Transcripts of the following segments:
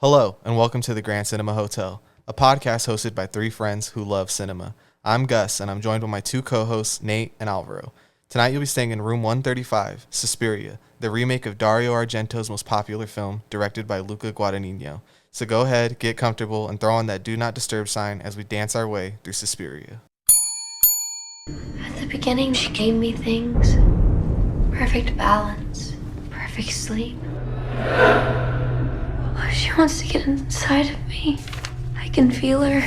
Hello, and welcome to the Grand Cinema Hotel, a podcast hosted by three friends who love cinema. I'm Gus, and I'm joined by my two co-hosts, Nate and Alvaro. Tonight you'll be staying in room 135, Suspiria, the remake of Dario Argento's most popular film, directed by Luca Guadagnino. So go ahead, get comfortable, and throw on that Do Not Disturb sign as we dance our way through Suspiria. At the beginning, she gave me things. Perfect balance, perfect sleep. Oh, she wants to get inside of me. I can feel her.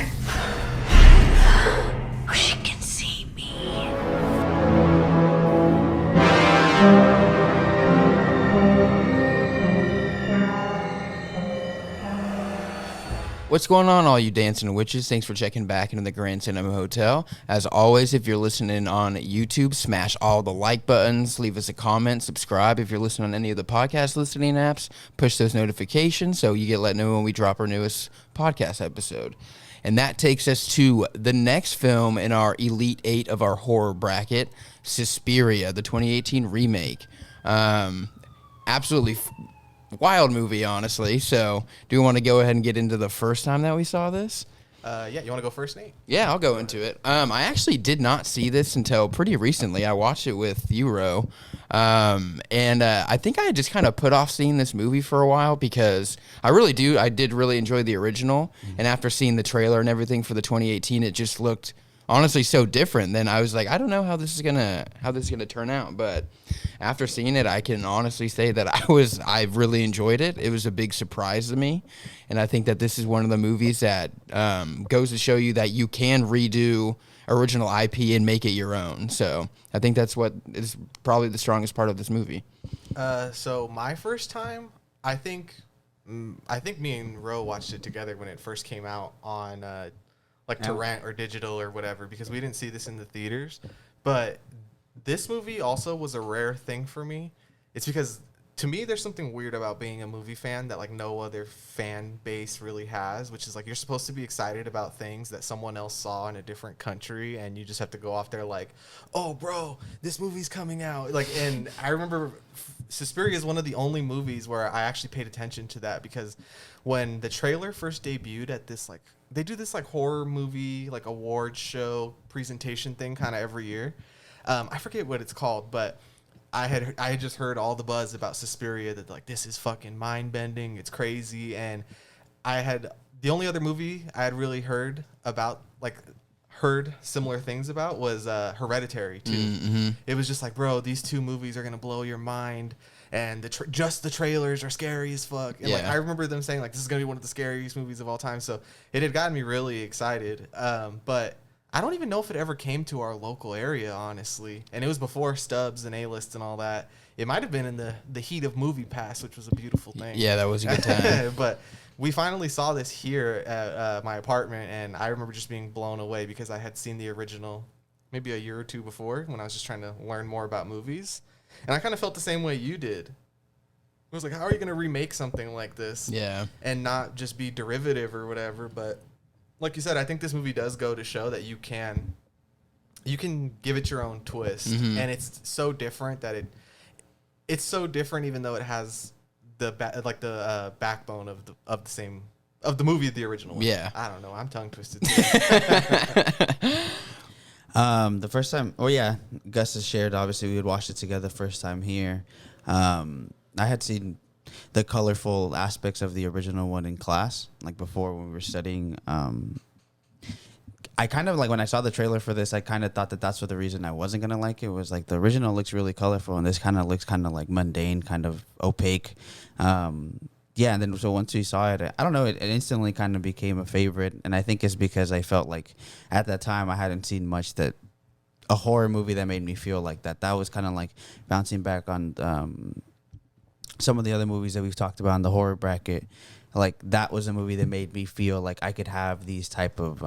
Oh, she can see me. What's going on, all you dancing witches? Thanks for checking back into the Grand Cinema Hotel. As always, if you're listening on YouTube, smash all the like buttons, leave us a comment, subscribe. If you're listening on any of the podcast listening apps, push those notifications so you get let know when we drop our newest podcast episode. And that takes us to the next film in our Elite 8 of our horror bracket, Suspiria, the 2018 remake. Absolutely wild movie, honestly. So, do you want to go ahead and get into the first time that we saw this? Yeah, you want to go first, Nate? Yeah, I'll go into it. I actually did not see this until pretty recently. I watched it with Euro, and I think I just kind of put off seeing this movie for a while because I did really enjoy the original, and after seeing the trailer and everything for the 2018, it just looked honestly so different. Then I was like, I don't know how this is gonna turn out, but after seeing it, I can honestly say that I really enjoyed it. It was a big surprise to me, and I think that this is one of the movies that goes to show you that you can redo original IP and make it your own. So I think that's what is probably the strongest part of this movie. So my first time, I think me and Ro watched it together when it first came out on to rent or digital or whatever, because we didn't see this in the theaters. But this movie also was a rare thing for me. It's because to me there's something weird about being a movie fan that like no other fan base really has, which is like you're supposed to be excited about things that someone else saw in a different country, and you just have to go off there like, oh bro, this movie's coming out. Like, and I remember Suspiria is one of the only movies where I actually paid attention to that, because when the trailer first debuted at this, like, they do this like horror movie like award show presentation thing kind of every year. I forget what it's called, but I had just heard all the buzz about Suspiria, that like this is fucking mind bending, it's crazy, and the only other movie I had really heard similar things about was Hereditary too. Mm-hmm. It was just like, bro, these two movies are gonna blow your mind, and just the trailers are scary as fuck. And like I remember them saying like this is gonna be one of the scariest movies of all time. So it had gotten me really excited. But I don't even know if it ever came to our local area, honestly. And it was before Stubs and A-List and all that. It might have been in the heat of Movie Pass, which was a beautiful thing. Yeah, that was a good time. But we finally saw this here at my apartment, and I remember just being blown away because I had seen the original maybe a year or two before when I was just trying to learn more about movies. And I kind of felt the same way you did. It was like, how are you going to remake something like this? Yeah. And not just be derivative or whatever. But like you said, I think this movie does go to show that you can give it your own twist. Mm-hmm. And it's so different that it's so different, even though it has the backbone of the movie, the original one. Yeah. I don't know. I'm tongue twisted. The first time, Gus has shared, obviously we had watched it together the first time here. I had seen the colorful aspects of the original one in class, like before when we were studying. I kind of like when I saw the trailer for this, I kind of thought that that's what the reason I wasn't going to like it was like the original looks really colorful and this kind of looks kind of like mundane, kind of opaque. And then so once we saw it, I don't know, it instantly kind of became a favorite. And I think it's because I felt like at that time I hadn't seen much that a horror movie that made me feel like that. That was kind of like bouncing back on some of the other movies that we've talked about in the horror bracket. Like that was a movie that made me feel like I could have these type of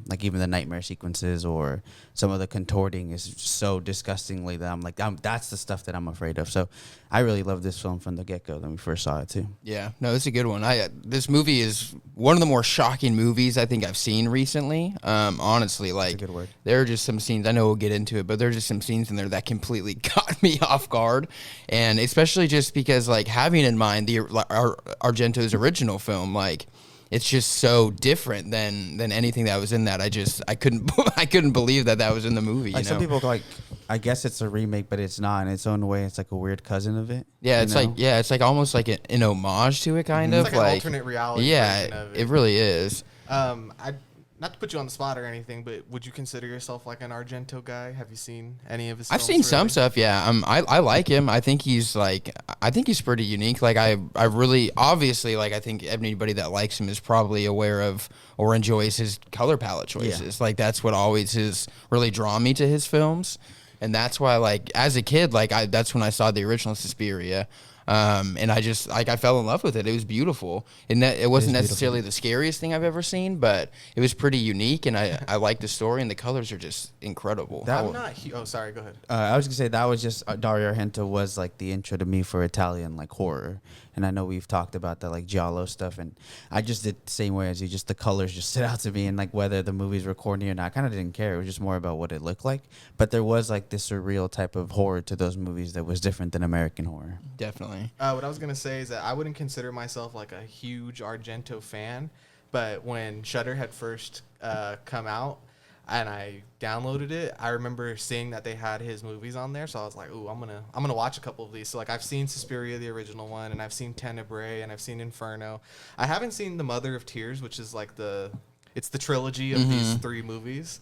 like even the nightmare sequences or some of the contorting is so disgustingly that I'm like that's the stuff that I'm afraid of. So I really love this film from the get-go when we first saw it too. Yeah, no, it's a good one. This movie is one of the more shocking movies I think I've seen recently. Honestly, like, a good word. there are just some scenes, I know we'll get into it, but there are just some scenes in there that completely got me off guard. And especially just because, like, having in mind Argento's original film, like, it's just so different than anything that was in that. I couldn't believe that was in the movie. Like, you some know? people like, I guess it's a remake, but it's not in its own way. It's like a weird cousin of it. Yeah, it's you know? it's like almost like an homage to it, kind of It's like an alternate reality version of it. It really is. I not to put you on the spot or anything, but would you consider yourself like an Argento guy? Have you seen any of his? I've films, seen some really? stuff. Yeah, I like him. I think he's pretty unique. Like I really obviously like I think anybody that likes him is probably aware of or enjoys his color palette choices. Yeah. Like that's what always has really drawn me to his films, and that's why like as a kid that's when I saw the original Suspiria. And I just I fell in love with it. It was beautiful, and that it wasn't necessarily the scariest thing I've ever seen, but it was pretty unique, and I liked the story, and the colors are just incredible. Oh, sorry. Go ahead. I was gonna say that was just Dario Argento was like the intro to me for Italian like horror, and I know we've talked about that like giallo stuff, and I just did the same way as you. Just the colors just stood out to me, and like whether the movies were corny or not, I kind of didn't care. It was just more about what it looked like. But there was like this surreal type of horror to those movies that was different than American horror. Definitely. What I was gonna say is that I wouldn't consider myself like a huge Argento fan, but when Shudder had first come out and I downloaded it, I remember seeing that they had his movies on there, so I was like, "Ooh, I'm gonna watch a couple of these." So like I've seen Suspiria, the original one, and I've seen Tenebrae, and I've seen Inferno. I haven't seen The Mother of Tears, which is like it's the trilogy of these 3 movies,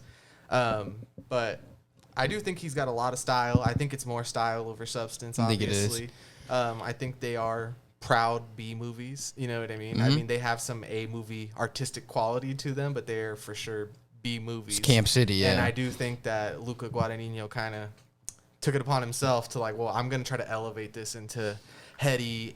but I do think he's got a lot of style. I think it's more style over substance, obviously. I think it is. I think they are proud B movies. You know what I mean? I mean, they have some A movie artistic quality to them, but they're for sure B movies. It's Camp City, yeah. And I do think that Luca Guadagnino kind of took it upon himself to like, well, I'm going to try to elevate this into heady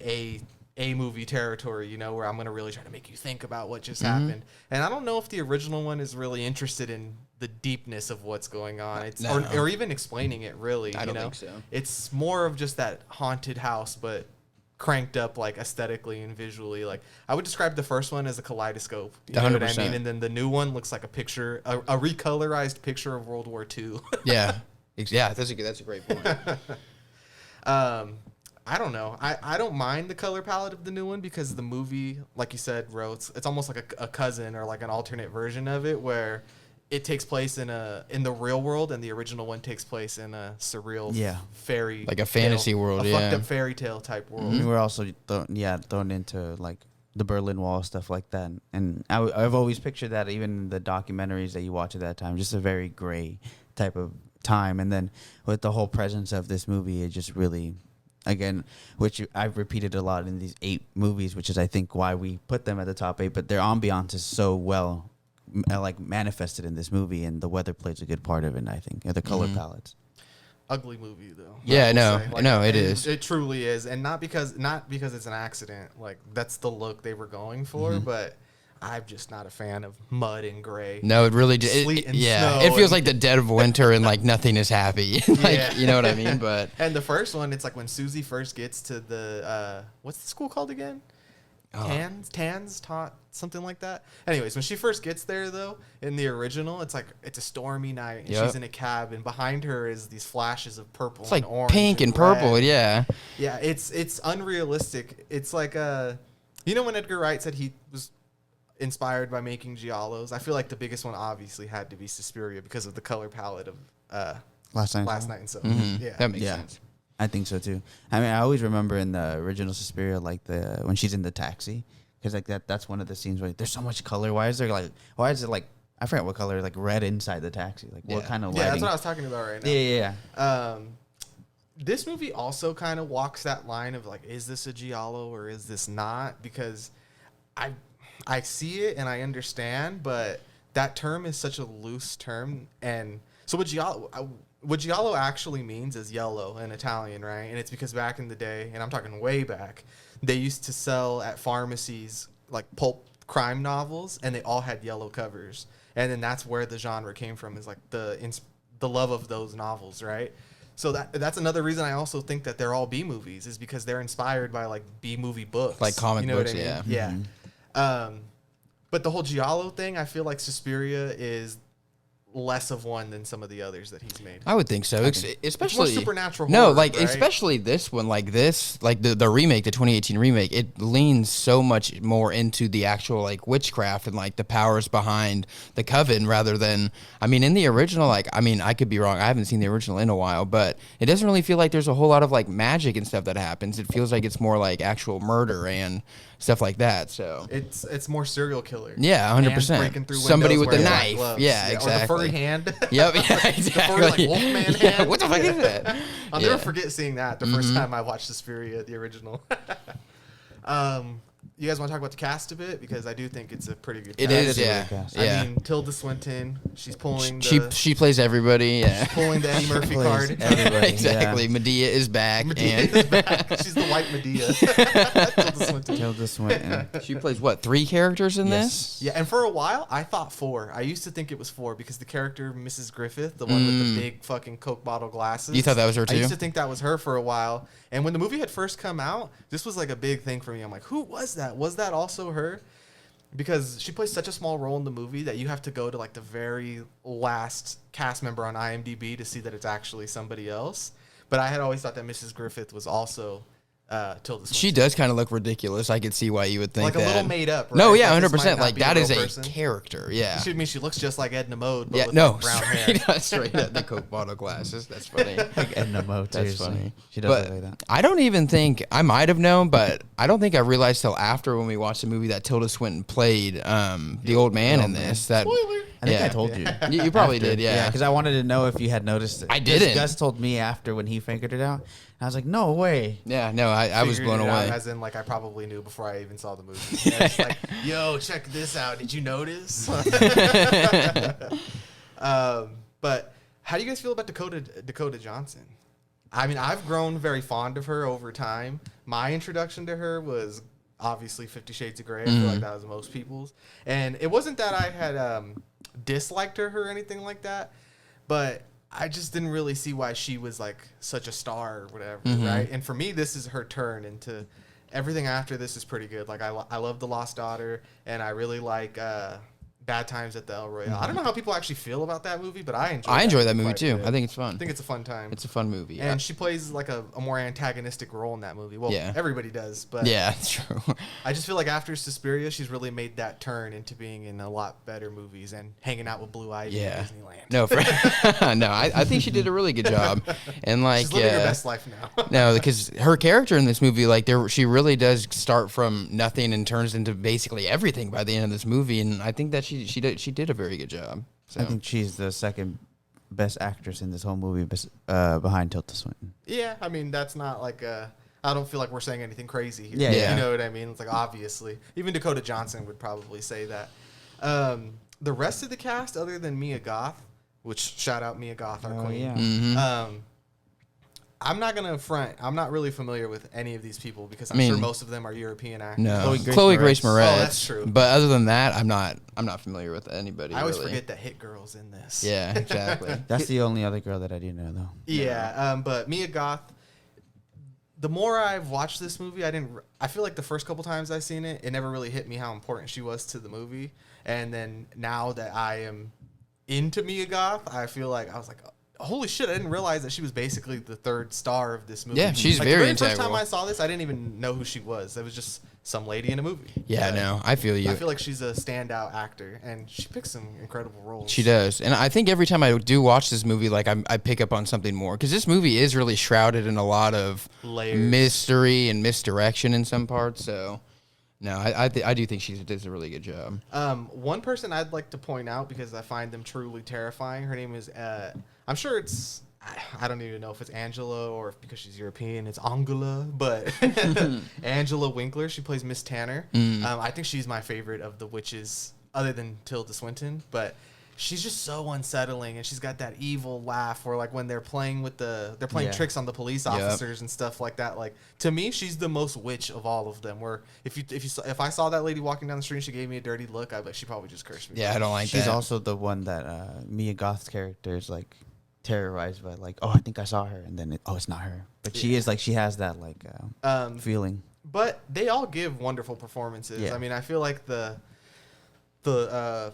A movie territory, you know, where I'm going to really try to make you think about what just happened. And I don't know if the original one is really interested in the deepness of what's going on. Or even explaining it, really. I don't know? think so. It's more of just that haunted house, but cranked up like aesthetically and visually. Like I would describe the first one as a kaleidoscope. You know what I 100%. mean? And then the new one looks like a picture, a recolorized picture of World War II. Yeah. Yeah, that's a great point. I don't know. I don't mind the color palette of the new one because the movie, like you said, Ro, it's almost like a cousin or like an alternate version of it where it takes place in the real world and the original one takes place in a surreal fairy, like a fantasy world, a fucked up fairy tale type world. We were also thrown into like the Berlin Wall, stuff like that, and I've always pictured that even in the documentaries that you watch at that time, just a very gray type of time. And then with the whole presence of this movie, it just really, again, which I've repeated a lot in these 8 movies, which is I think why we put them at the top 8. But their ambiance is so well like manifested in this movie, and the weather plays a good part of it, I think, or the color palettes. Ugly movie though. Yeah, no, it is. It truly is, and not because it's an accident. Like that's the look they were going for, but I'm just not a fan of mud and gray. No, it really sleet and yeah, snow it feels and- like the dead of winter and like nothing is happy. Like you know what I mean? But And the first one, it's like when Susie first gets to the what's the school called again? Tans, something like that. Anyways, when she first gets there, though, in the original, it's like it's a stormy night, and she's in a cab, and behind her is these flashes of purple, it's like and orange, pink and purple. red. Yeah, Yeah, it's unrealistic. It's like you know when Edgar Wright said he was inspired by making giallos. I feel like the biggest one obviously had to be Suspiria because of the color palette of Last Night and so yeah, that makes sense. I think so too. I mean, I always remember in the original Suspiria, like when she's in the taxi, because like that's one of the scenes where there's so much color. Why is it like I forget what color, like red inside the taxi, like what kind of lighting? Yeah, that's what I was talking about right now. Yeah. This movie also kind of walks that line of like, is this a giallo or is this not? Because I see it and I understand, but that term is such a loose term. And so what giallo actually means is yellow in Italian, right? And it's because back in the day, and I'm talking way back, they used to sell at pharmacies like pulp crime novels, and they all had yellow covers. And then that's where the genre came from, is like the love of those novels, right? So that's another reason I also think that they're all B movies, is because they're inspired by like B movie books, Like comic books, what I mean? yeah. Yeah. But the whole Giallo thing, I feel like Suspiria is less of one than some of the others that he's made. I would think so, especially It's more supernatural No, horror, like right? especially this one, like the remake, the 2018 remake. It leans so much more into the actual like witchcraft and like the powers behind the coven rather than. I mean, in the original, like I could be wrong. I haven't seen the original in a while, but it doesn't really feel like there's a whole lot of like magic and stuff that happens. It feels like it's more like actual murder and stuff like that. So it's more serial killer. Yeah, 100%. Breaking through Somebody windows with a wearing black knife. gloves. Yeah, exactly. Or the furry hand. Yep, yeah, exactly. The furry, like, Wolfman Yeah, hand. what the fuck is that? I'll Yeah. never forget seeing that the first time I watched Suspiria, the original. You guys want to talk about the cast a bit? Because I do think it's a pretty good It cast. is, yeah. cast. Yeah. I mean, Tilda Swinton, she's pulling She the, she plays everybody. Yeah. pulling the Eddie Murphy Plays card. everybody. Exactly. Yeah. Medea is back. Medea and is back. She's the white Medea. Tilda Swinton. Tilda Swinton. she plays what, 3 characters in Yes. this? Yeah, and for a while, I thought 4. I used to think it was 4 because the character Mrs. Griffith, the one with the big fucking Coke bottle glasses. You thought that was her I too? used to think that was her for a while. And when the movie had first come out, this was like a big thing for me. I'm like, who was that? Was that also her? Because she plays such a small role in the movie that you have to go to like the very last cast member on IMDb to see that it's actually somebody else. But I had always thought that Mrs. Griffith was also Tilda Swinton. She does kind of look ridiculous. I could see why you would think like that. a little made up, right? No, yeah, Like, this might 100%. not Like be that a is real a person. character. Yeah. She looks just like Edna Mode, but Yeah, with no, like brown straight, hair. straight up the Coke bottle glasses. That's funny. Like Edna Mode. That's seriously. funny. She does But look like that. I don't even think I might have known, but I don't think I realized till after when we watched the movie that Tilda Swinton played the old man in this. That Spoiler. I think yeah. I told you. You probably After. did, yeah. because I wanted to know if you had noticed it. I didn't. Gus told me after when he figured it out. I was like, no way. Yeah, no, I was Figured blown it out, away. as in, like, I probably knew before I even saw the movie. Yeah, it's like, yo, check this out. Did you notice? But how do you guys feel about Dakota Johnson? I mean, I've grown very fond of her over time. My introduction to her was obviously 50 Shades of Grey. I feel like that was most people's. And it wasn't that I had disliked her or anything like that, but I just didn't really see why she was like such a star or whatever, right? And for me, this is her turn into everything after this is pretty good. Like I love The Lost Daughter, and I really like Bad Times at the El Royale. I don't know how people actually feel about that movie, but I enjoy that movie quite a too. bit. I think it's fun. I think it's a fun time. It's a fun movie. And she plays like a more antagonistic role in that movie. Well, Yeah. everybody does, but yeah, it's true. I just feel like after Suspiria, she's really made that turn into being in a lot better movies and hanging out with Blue Ivy Yeah. at Disneyland. No, no, I think she did a really good job. And like, She's living her best life now. no, because her character in this movie, like, she really does start from nothing and turns into basically everything by the end of this movie. And I think that she did a very good job. So. I think she's the second best actress in this whole movie, behind Tilda Swinton. Yeah, I mean, that's not like I don't feel like we're saying anything crazy here. Yeah. You know what I mean? It's like, obviously. Even Dakota Johnson would probably say that. The rest of the cast, other than Mia Goth, which, shout out Mia Goth, our queen. Yeah. Mm-hmm. I'm not going to front. I'm not really familiar with any of these people because I'm I mean, sure most of them are European actors. No, Chloe Grace Moretz. Oh, that's true. But other than that, I'm not familiar with anybody. I always really. forget that Hit Girl's in this. Yeah, exactly. That's the only other girl that I do know, though. Yeah, but Mia Goth. The more I've watched this movie, I feel like the first couple times I've seen it, it never really hit me how important she was to the movie. And then now that I am into Mia Goth, I feel like I was like, holy shit! I didn't realize that she was basically the third star of this movie. Yeah, she's like, very the first time integral. I saw this, I didn't even know who she was. It was just some lady in a movie. Yeah, But no, I feel you. I feel like she's a standout actor, and she picks some incredible roles. She does, and I think every time I do watch this movie, like I pick up on something more because this movie is really shrouded in a lot of Layers. mystery and misdirection in some parts. So, no, I do think she does a really good job. One person I'd like to point out because I find them truly terrifying. Her name is, I'm sure it's, I don't even know if it's Angela or if because she's European, it's Angela, but Angela Winkler. She plays Miss Tanner. I think she's my favorite of the witches, other than Tilda Swinton, but she's just so unsettling, and she's got that evil laugh where, like, when they're playing Yeah. tricks on the police officers and stuff like that. Like, to me, she's the most witch of all of them. Where if I saw that lady walking down the street and she gave me a dirty look, I bet she probably just cursed me. Yeah, I don't like She's that. also the one that Mia Goth's character is like terrorized by, like, oh, I think I saw her, and then it's not her. But she is like, she has that like feeling. But they all give wonderful performances. Yeah. I mean, I feel like the the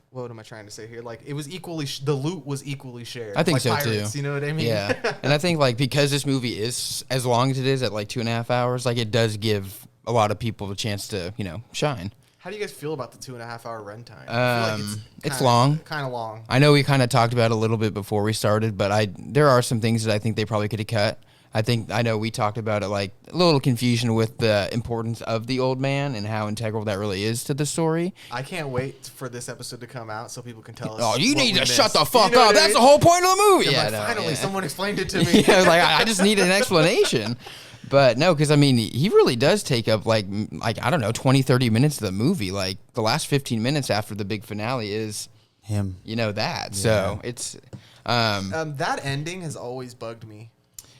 what am I trying to say here? Like it was equally the loot was equally shared. I think like so pirates, too. You know what I mean? Yeah, and I think like because this movie is as long as it is at like 2.5 hours, like it does give a lot of people a chance to shine. How do you guys feel about the 2.5 hour runtime? I feel like it's long. Kind of long. I know we kind of talked about it a little bit before we started, but there are some things that I think they probably could have cut. I know we talked about it, like a little confusion with the importance of the old man and how integral that really is to the story. I can't wait for this episode to come out so people can tell us. Oh, you need to shut the missed. fuck You know up. what I That's mean? the whole point of the movie. Yeah, Yeah, finally, someone explained it to me. Yeah, like I just need an explanation. But no, because I mean, he really does take up like I don't know, 20, 30 minutes of the movie. Like the last 15 minutes after the big finale is him. That. Yeah. So it's that ending has always bugged me.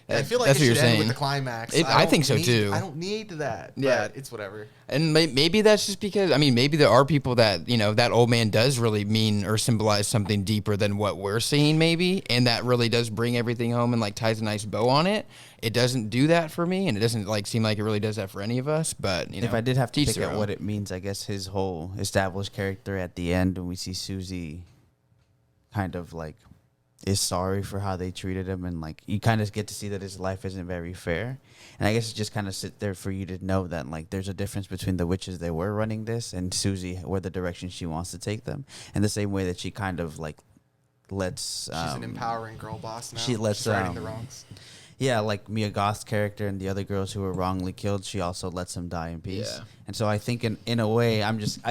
I feel like that's it what should you're end with saying. the climax. I think so too. I don't need that. Yeah, but it's whatever. And maybe that's just because maybe there are people that that old man does really mean or symbolize something deeper than what we're seeing, maybe, and that really does bring everything home and like ties a nice bow on it. It doesn't do that for me, and it doesn't like seem like it really does that for any of us. But if I did have to pick out what it means, I guess his whole established character at the end when we see Susie, kind of like is sorry for how they treated him, and like you kind of get to see that his life isn't very fair. And I guess it just kind of sit there for you to know that like there's a difference between the witches that were running this and Susie, where the direction she wants to take them, and the same way that she kind of like lets she's an empowering girl boss now. She lets she's righting the wrongs. Yeah, like Mia Goth's character and the other girls who were wrongly killed, she also lets them die in peace. Yeah. And so I think in a way,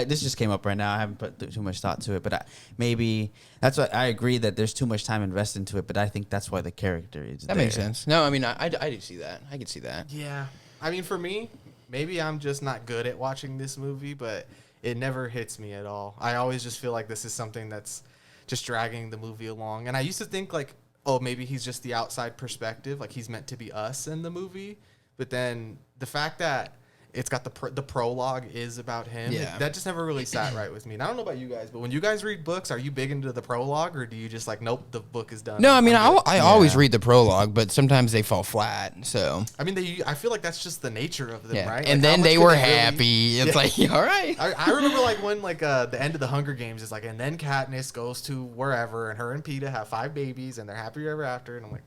this just came up right now. I haven't put too much thought to it, but maybe that's why I agree that there's too much time invested into it, but I think that's why the character is That makes sense. No, I mean, I do see that. I can see that. Yeah. I mean, for me, maybe I'm just not good at watching this movie, but it never hits me at all. I always just feel like this is something that's just dragging the movie along. And I used to think like, oh, maybe he's just the outside perspective, like he's meant to be us in the movie. But then the fact that it's got the prologue is about him, that just never really sat right with me. And I don't know about you guys, but when you guys read books, are you big into the prologue, or do you just like, nope, the book is done? No, I mean, I always read the prologue, but sometimes they fall flat. So I mean, I feel like that's just the nature of them, right? And like, then they were happy. It's like, all right. I remember like when like the end of the Hunger Games is like, and then Katniss goes to wherever, and her and Peeta have 5 babies, and they're happy ever after. And I'm like,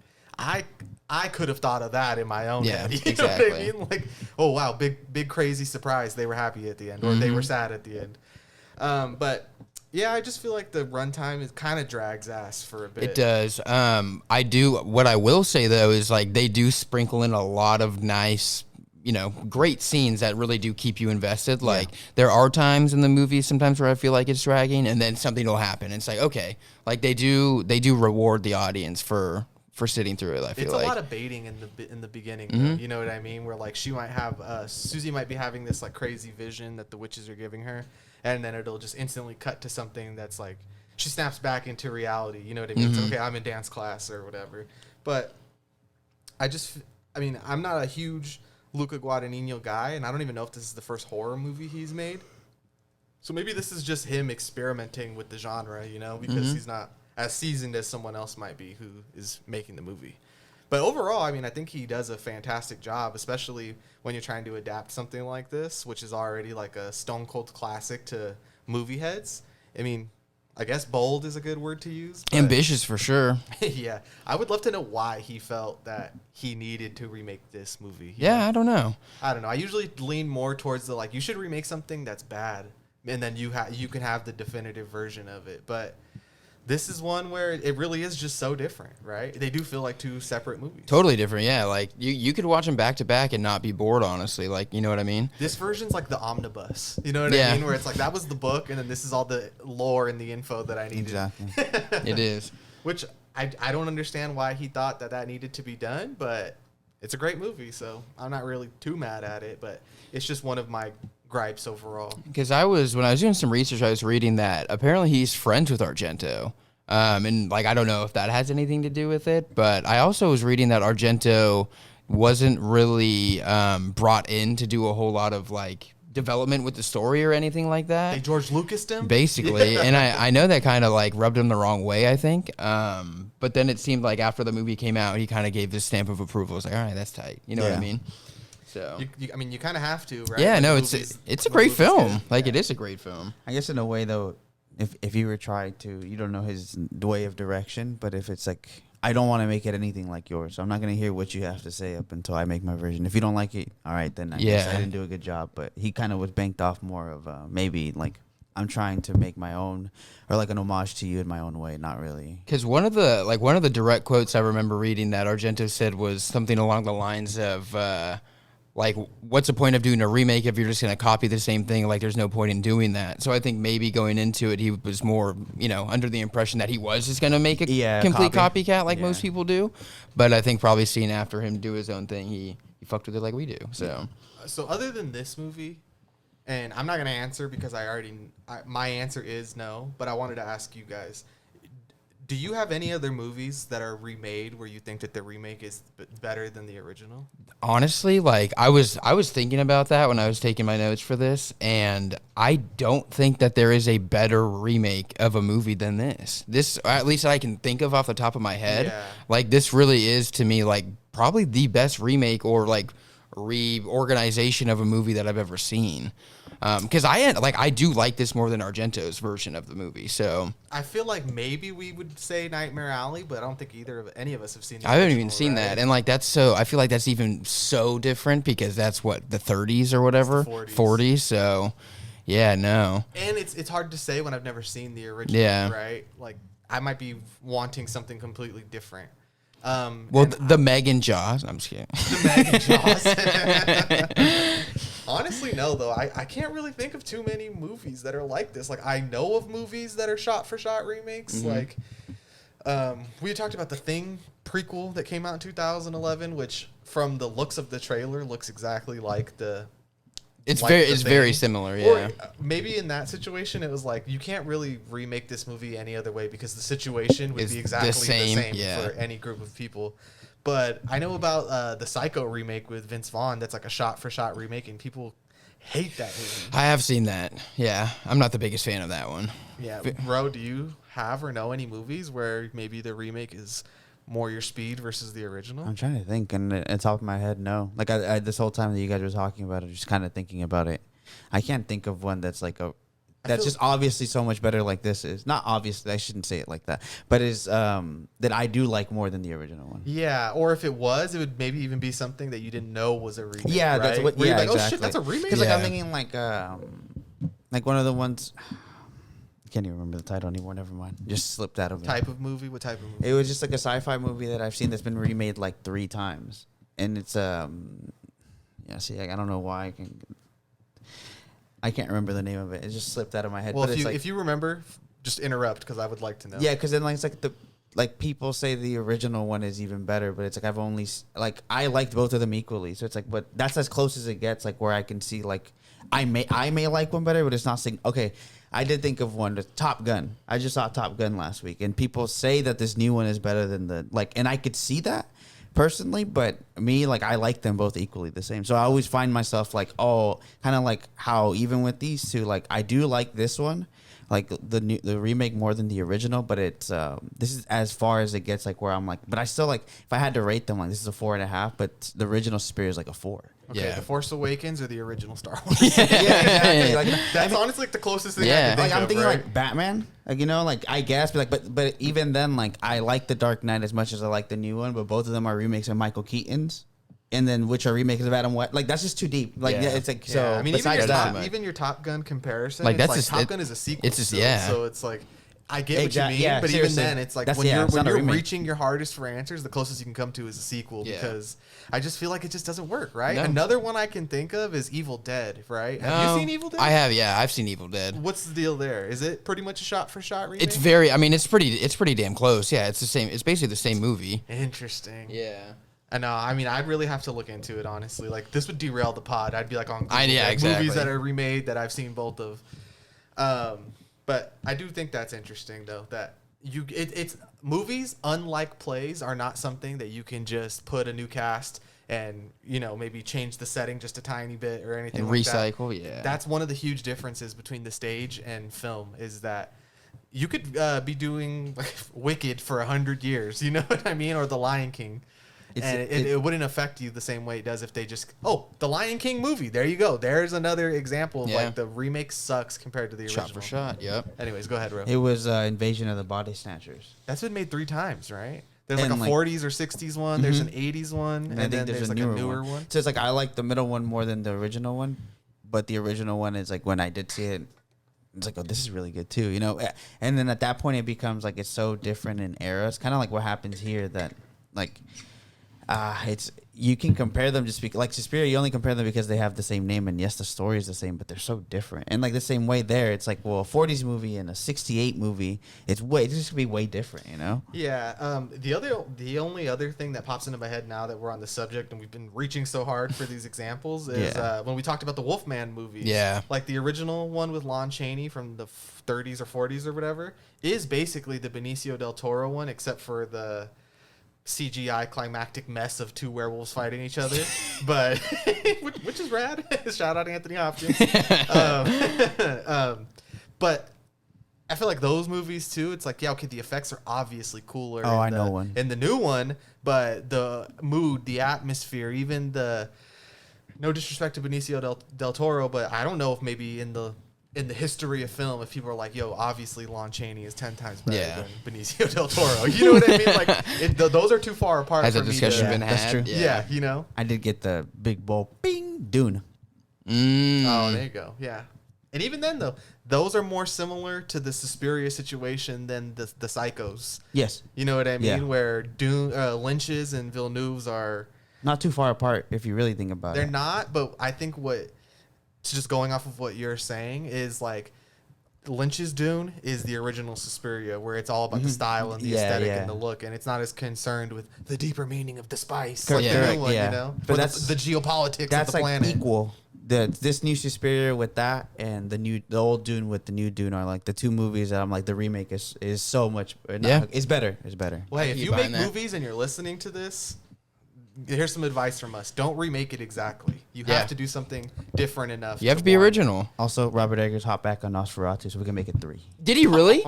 I could have thought of that in my own head. You know what I mean? Like, oh wow, big crazy surprise. They were happy at the end, or they were sad at the end. But yeah, I just feel like the runtime is kind of drags ass for a bit. It does. What I will say though is like they do sprinkle in a lot of nice, great scenes that really do keep you invested. Like there are times in the movie sometimes where I feel like it's dragging, and then something will happen. And it's like, okay, like they do reward the audience for sitting through it. I feel it's like a lot of baiting in the beginning. Though, you know what I mean? Where like she might have Susie might be having this like crazy vision that the witches are giving her, and then it'll just instantly cut to something that's like she snaps back into reality. You know what I mean? It's okay, I'm in dance class or whatever. But I'm not a huge Luca Guadagnino guy, and I don't even know if this is the first horror movie he's made. So maybe this is just him experimenting with the genre, because he's not as seasoned as someone else might be who is making the movie. But overall, I mean, I think he does a fantastic job, especially when you're trying to adapt something like this, which is already like a stone cold classic to movie heads. I mean, I guess bold is a good word to use. Ambitious for sure. Yeah. I would love to know why he felt that he needed to remake this movie. I don't know. I usually lean more towards the like, you should remake something that's bad, and then you can have the definitive version of it. But this is one where it really is just so different, right? They do feel like 2 separate movies. Totally different, yeah. Like, you could watch them back to back and not be bored, honestly. Like, you know what I mean? This version's like the omnibus. You know what I mean? Where it's like, that was the book, and then this is all the lore and the info that I needed. Exactly. It is. Which, I don't understand why he thought that needed to be done, but it's a great movie, so I'm not really too mad at it, but it's just one of my gripes overall. Because when I was doing some research, I was reading that apparently he's friends with Argento. And like, I don't know if that has anything to do with it, but I also was reading that Argento wasn't really brought in to do a whole lot of like development with the story or anything like that. They George Lucas'd him? Basically. And I know that kind of like rubbed him the wrong way, I think. But then it seemed like after the movie came out, he kind of gave this stamp of approval. It was like, all right, that's tight. You know what I mean? So I mean, you kind of have to, right? yeah, Like, no, the it's movies- it's a the great movie's film. good. Like Yeah. it is a great film. I guess in a way though, if you were trying to, you don't know his way of direction, but if it's like, I don't want to make it anything like yours, so I'm not gonna hear what you have to say up until I make my version. If you don't like it, all right, then I guess I Yeah. didn't do a good job. But he kind of was banked off more of maybe like I'm trying to make my own, or like an homage to you in my own way, not really. Because one of the direct quotes I remember reading that Argento said was something along the lines of like, what's the point of doing a remake if you're just gonna copy the same thing? Like, there's no point in doing that. So I think maybe going into it, he was more, under the impression that he was just gonna make a complete copycat like most people do. But I think probably seeing after him do his own thing, he fucked with it like we do. So Other than this movie, and I'm not gonna answer because my answer is no. But I wanted to ask you guys: do you have any other movies that are remade where you think that the remake is better than the original? honestly, like I was thinking about that when I was taking my notes for this, and I don't think that there is a better remake of a movie than this. This, at least I can think of off the top of my head. Yeah. Like this really is to me like probably the best remake or like reorganization of a movie that I've ever seen. Because I do like this more than Argento's version of the movie. So I feel like maybe we would say Nightmare Alley, but I don't think any of us have seen. The I haven't original, even seen right? that, and like that's so. I feel like that's even so different because that's what the 30s or whatever, It's the 40s. 40s. So, yeah, no. And it's hard to say when I've never seen the original. Yeah. Right. Like I might be wanting something completely different. Well, and the Megan Jaws. I'm just kidding. the Meg and Jaws. Honestly, no, though. I can't really think of too many movies that are like this. Like, I know of movies that are shot-for-shot remakes. Mm-hmm. Like, we had talked about the Thing prequel that came out in 2011, which, from the looks of the trailer, looks exactly like the... It's like very The it's very Thing. similar. Or Yeah. maybe in that situation, it was like, you can't really remake this movie any other way because the situation would Is be the exactly the same, same yeah. for any group of people. But I know about the Psycho remake with Vince Vaughn. That's like a shot-for-shot remake, and people hate that movie. I have seen that. Yeah, I'm not the biggest fan of that one. Yeah, Ro, do you have or know any movies where maybe the remake is more your speed versus the original? I'm trying to think, and at the top of my head, no. Like I this whole time that you guys were talking about it, just kind of thinking about it, I can't think of one that's like that's just obviously so much better. Like this is not obvious. I shouldn't say it like that, but is that I do like more than the original one. Yeah, or if it was, it would maybe even be something that you didn't know was a remake. Yeah, that's right? what. Where Yeah, you're like, exactly. oh shit, that's a remake. Because like I'm Yeah. thinking like one of the ones. I can't even remember the title anymore. Never mind. Just slipped out of me. Type of movie? What type of movie? It was just like a sci-fi movie that I've seen that's been remade like 3 times, and it's yeah. See, I don't know why I can't remember the name of it. It just slipped out of my head. Well, but it's like, if you remember, just interrupt because I would like to know. yeah, because then like it's like people say the original one is even better, but it's like I've only I liked both of them equally, so it's like, but that's as close as it gets. Like where I can see like I may like one better, but it's not saying okay. I did think of one, Top Gun. I just saw Top Gun last week, and people say that this new one is better than and I could see that personally, but me, like, I like them both equally the same. So I always find myself like, oh, kind of like how even with these two, like, I do like this one, like the remake more than the original, but it's this is as far as it gets, like where I'm like, but I still like if I had to rate them, like this is a 4.5, but the original Suspiria is like a 4. Okay, Yeah. The Force Awakens or the original Star Wars? Yeah, exactly. Like, That's honestly like the closest thing I Yeah. can think like I'm of, thinking right? like Batman, like like I guess, but even then, like I like the Dark Knight as much as I like the new one, but both of them are remakes of Michael Keaton's, and then which are remakes of Adam West. Like that's just too deep. Like Yeah. it's like Yeah, so. I mean, besides that, even your Top Gun comparison, Like, it's that's like just- Top Gun is a sequel. it's just- still, yeah. So it's like, I get what you mean, Yeah, but seriously. even then, it's like That's- when yeah, it's you're not a remake. reaching your hardest for answers, the closest you can come to is a sequel Yeah. because I just feel like it just doesn't work, right? No. Another one I can think of is Evil Dead, right? Have you seen Evil Dead? I have, yeah. I've seen Evil Dead. What's the deal there? Is it pretty much a shot-for-shot remake? It's very. I mean, it's pretty damn close. Yeah, it's the same. It's basically the same movie. Interesting. Yeah. I know. I mean, I'd really have to look into it, honestly. Like, this would derail the pod. I'd be like on Google, yeah, like, exactly. movies that are remade that I've seen both of. But I do think that's interesting, though, that it's movies, unlike plays, are not something that you can just put a new cast and, maybe change the setting just a tiny bit or anything And like recycle, that. yeah. That's one of the huge differences between the stage and film is that you could be doing like, Wicked for 100 years, you know what I mean? Or The Lion King. it wouldn't affect you the same way it does if they just the Lion King movie. There you go. There's another example of like the remake sucks compared to the original. Shot for shot. Yep. Anyways, go ahead, Ro. It was Invasion of the Body Snatchers. That's been made 3 times, right? There's And, like a 40s or 60s one. There's an 80s one, And I think then there's like a newer one. So it's like I like the middle one more than the original one, but the original one is like when I did see it, it's like, oh, this is really good too, you know. And then at that point, it becomes like it's so different in era. It's kind of like what happens here that like it's you can compare them just because, like Suspiria, you only compare them because they have the same name, and yes, the story is the same, but they're so different. And like the same way there, it's like, well, a 40s movie and a 68 movie, it's just gonna be way different, you know? Yeah. The only other thing that pops into my head now that we're on the subject and we've been reaching so hard for these examples is when we talked about the Wolfman movies. Yeah. Like the original one with Lon Chaney from the 30s or 40s or whatever is basically the Benicio del Toro one, except for the CGI climactic mess of 2 werewolves fighting each other, but which is rad. Shout out Anthony Hopkins. But I feel like those movies too. It's like, yeah, okay, the effects are obviously cooler. Oh, I know one in the new one, but the mood, the atmosphere, even the no disrespect to Benicio del Toro, but I don't know if maybe in the history of film, if people are like, yo, obviously Lon Chaney is 10 times better than Benicio del Toro. You know what I mean? Like, those are too far apart. Has a discussion been had? That's true. Yeah, you know? I did get the big bowl, bing, Dune. Oh, there you go. Yeah. And even then, though, those are more similar to the Suspiria situation than the Psychos. Yes. You know what I mean? Yeah. Where Lynch's and Villeneuve's are... Not too far apart, if you really think about it. They're not, but I think just going off of what you're saying is like Lynch's Dune is the original Suspiria, where it's all about the style and the aesthetic and the look, and it's not as concerned with the deeper meaning of the spice. Correct. Like the new one, Yeah. you know, But or that's- the geopolitics That's of the like planet. equal. This new Suspiria with that and the old Dune with the new Dune are like the 2 movies that I'm like the remake is so much. It's better. It's better. Well, hey, if You you make buying that? movies and you're listening to this, here's some advice from us: don't remake it exactly. You have to do something different enough. You have to be original. Also, Robert Eggers hop back on Nosferatu, so we can make it 3. Did he really?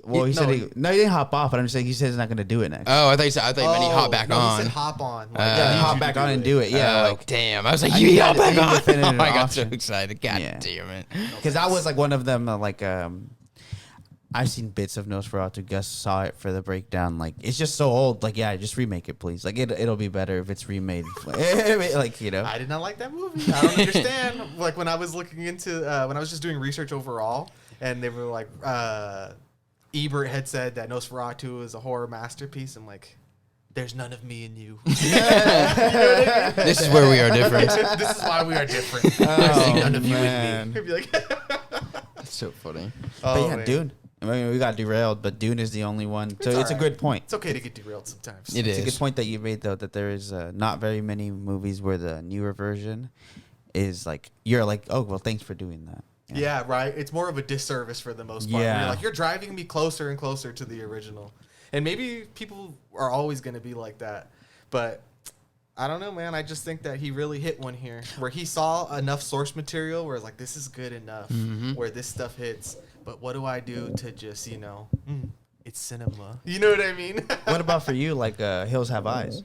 Well, he said he didn't hop off, but I'm just saying he said he's not going to do it next. Oh, I thought you meant he hopped back no, on. He said hop on. Like, Yeah, I need hop you back to on and do it. Yeah, Oh, like damn. I was like, I you need hop that- back I need on. to finish Oh, an I got so option. excited. God Yeah. damn it. because I was like one of them. I've seen bits of Nosferatu. Gus saw it for the breakdown. Like it's just so old. Like yeah, just remake it, please. Like it'll be better if it's remade. Like you know. I did not like that movie. I don't understand. Like when I was looking into when I was just doing research overall, and they were like, Ebert had said that Nosferatu is a horror masterpiece. I'm like, there's none of me in you. You know what I mean? This is where we are different. This is why we are different. There's none of you in man. me. I'd be like, That's so funny. But oh, yeah, man. Dune. I mean, we got derailed, but Dune is the only one. So it's a alright. good point. It's okay to get derailed sometimes. It It's a is. good point that you made though, that there is not very many movies where the newer version is like you're like, oh well, thanks for doing that. Yeah, right. It's more of a disservice for the most part. Yeah. You're driving me closer and closer to the original. And maybe people are always going to be like that. But I don't know, man. I just think that he really hit one here where he saw enough source material where it's like, this is good enough where this stuff hits. But what do I do to just, it's cinema. You know what I mean? What about for you, like Hills Have Eyes?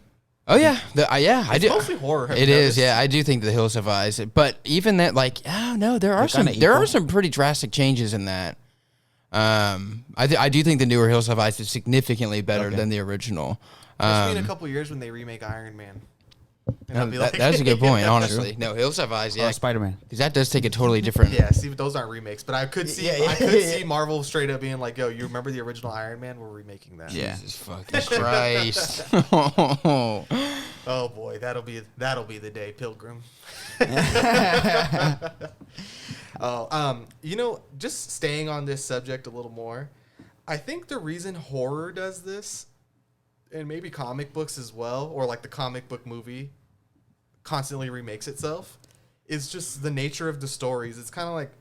Oh yeah, I do. mostly horror. Have It you is, noticed? yeah. I do think the Hills Have Eyes, but even that, like, oh no, there are kinda there are equal. some pretty drastic changes in that. I do think the newer Hills Have Eyes is significantly better than the original. Especially in a couple years when they remake Iron Man. And I'll be like, That's a good point, honestly. No, Hills Have Eyes, yeah, Spider-Man. because that does take a totally different. Yeah, see, but those aren't remakes. But I could see, Yeah. I could see Marvel straight up being like, "Yo, you remember the original Iron Man? We're remaking that." Yeah. Jesus fucking Christ. Oh boy, that'll be the day, Pilgrim. Just staying on this subject a little more, I think the reason horror does this, and maybe comic books as well, or like the comic book movie constantly remakes itself, is just the nature of the stories. It's kind of like,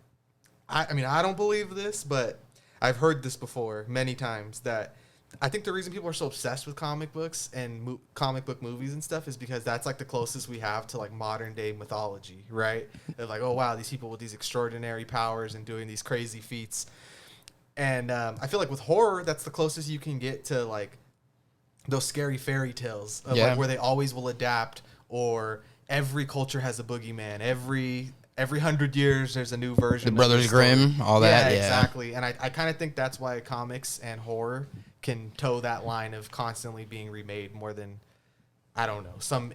I mean, I don't believe this, but I've heard this before many times that I think the reason people are so obsessed with comic books and comic book movies and stuff is because that's like the closest we have to like modern day mythology, right? They're like, oh wow, these people with these extraordinary powers and doing these crazy feats. And I feel like with horror, that's the closest you can get to like those scary fairy tales of Yeah. like where they always will adapt, or every culture has a boogeyman. Every 100 years there's a new version. The of Brothers story. Grimm, all that, yeah. Exactly. And I kind of think that's why comics and horror can toe that line of constantly being remade more than, I don't know, some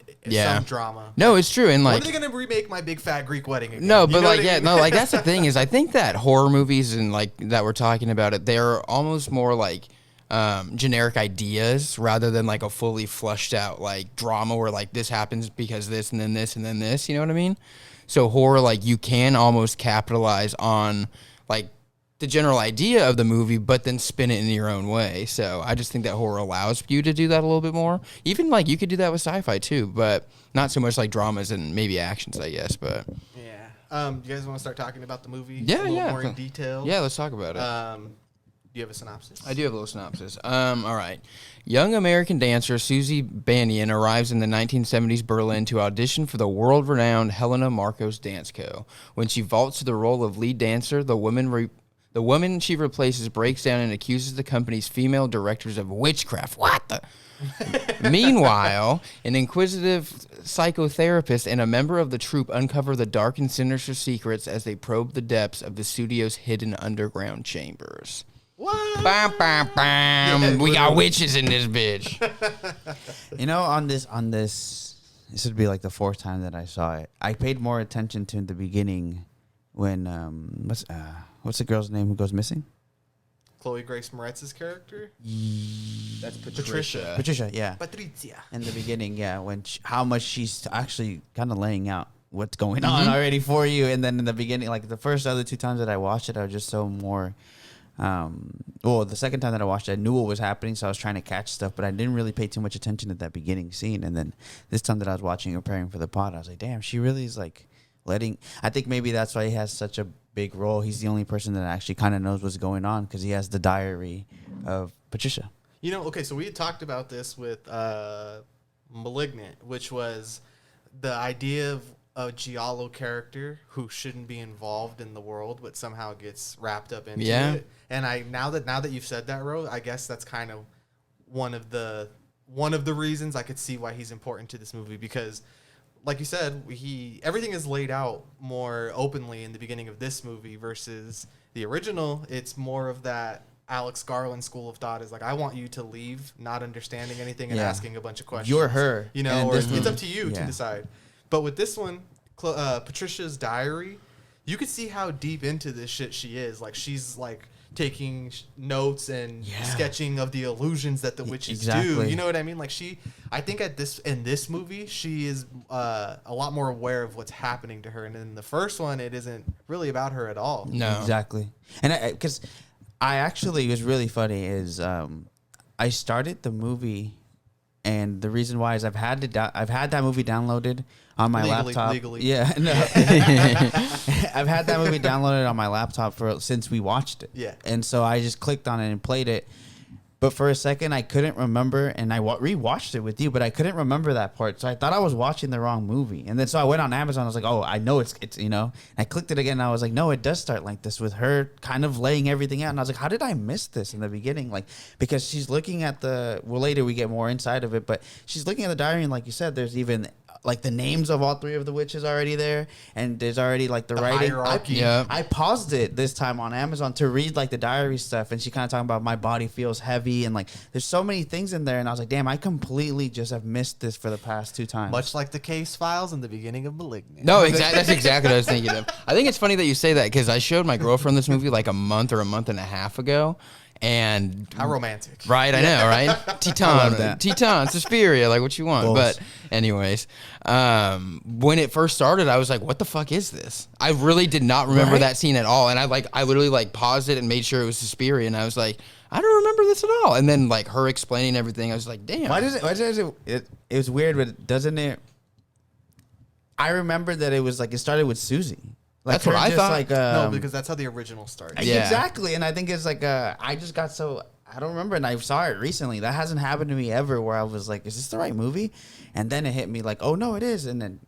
drama. No, it's true. And When like, are they gonna remake My Big Fat Greek Wedding again? no, You but know like, what I yeah, mean? no, like that's the thing is I think that horror movies and like that we're talking about it, they're almost more like generic ideas rather than like a fully flushed out like drama where like this happens because this and then this and then this. You know what I mean? So horror, like you can almost capitalize on like the general idea of the movie, but then spin it in your own way. So I just think that horror allows you to do that a little bit more. Even like you could do that with sci-fi too, but not so much like dramas and maybe actions, I guess. But Yeah. You guys want to start talking about the movie? Yeah, a little yeah. more in detail. yeah, let's talk about it. Do you have a synopsis? I do have a little synopsis. All right. Young American dancer Susie Bannion arrives in the 1970s Berlin to audition for the world-renowned Helena Marcos Dance Co. When she vaults to the role of lead dancer, the woman she replaces breaks down and accuses the company's female directors of witchcraft. What the? Meanwhile, an inquisitive psychotherapist and a member of the troupe uncover the dark and sinister secrets as they probe the depths of the studio's hidden underground chambers. What? Bam, bam, bam. We got witches in this bitch. You know, on this would be like the fourth time that I saw it. I paid more attention to in the beginning when what's the girl's name who goes missing? Chloe Grace Moretz's character? That's Patricia. Patricia, yeah. Patricia. In the beginning, yeah, when how much she's actually kind of laying out what's going on already for you, and then in the beginning, like the first other two times that I watched it, I was just so more. Well, the second time that I watched it, I knew what was happening, so I was trying to catch stuff, but I didn't really pay too much attention to that beginning scene. And then this time that I was watching and preparing for the pod, I was like, damn, she really is like letting. I think maybe that's why he has such a big role. He's the only person that actually kind of knows what's going on because he has the diary of Patricia. You know, okay, so we had talked about this with Malignant, which was the idea of a giallo character who shouldn't be involved in the world, but somehow gets wrapped up into it. And now that you've said that, Ro, I guess that's kind of one of the reasons I could see why he's important to this movie, because like you said, everything is laid out more openly in the beginning of this movie versus the original. It's more of that Alex Garland school of thought is like, I want you to leave not understanding anything and asking a bunch of questions. You're her. You know, or it's up to you to decide. But with this one, Patricia's diary, you could see how deep into this shit she is. Like, she's like taking notes and sketching of the illusions that the witches do. You know what I mean? Like, I think in this movie, she is a lot more aware of what's happening to her. And in the first one, it isn't really about her at all. No. Exactly. And because I actually, it was really funny is I started the movie, and the reason why is I've had that movie downloaded on my laptop. Legally. Yeah, no. I've had that movie downloaded on my laptop since we watched it. Yeah. And so I just clicked on it and played it. But for a second, I couldn't remember, and I rewatched it with you, but I couldn't remember that part. So I thought I was watching the wrong movie. And then so I went on Amazon. I was like, oh, I know it's you know. And I clicked it again, and I was like, no, it does start like this with her kind of laying everything out. And I was like, how did I miss this in the beginning? Like, because she's looking at later we get more inside of it, but she's looking at the diary, and like you said, there's even like the names of all three of the witches already there, and there's already like the writing. I paused it this time on Amazon to read like the diary stuff, and she kind of talking about my body feels heavy, and like there's so many things in there, and I was like, damn, I completely just have missed this for the past two times. Much like the case files in the beginning of Malignant. No, exactly. That's exactly what I was thinking of. I think it's funny that you say that because I showed my girlfriend this movie like a month and a half ago. And how romantic. Right, I know, right? Teton, Suspiria, like what you want. Goals. But anyways, when it first started, I was like, what the fuck is this? I really did not remember that scene at all. And I literally like paused it and made sure it was Suspiria, and I was like, I don't remember this at all. And then like her explaining everything, I was like, damn. Why does it was weird, but doesn't it? I remember that it was like it started with Susie. Like that's what I thought. Like, no, because that's how the original started. Yeah. Exactly. And I think it's like I just got so I don't remember, and I saw it recently. That hasn't happened to me ever where I was like, is this the right movie? And then it hit me like, oh no, it is. And then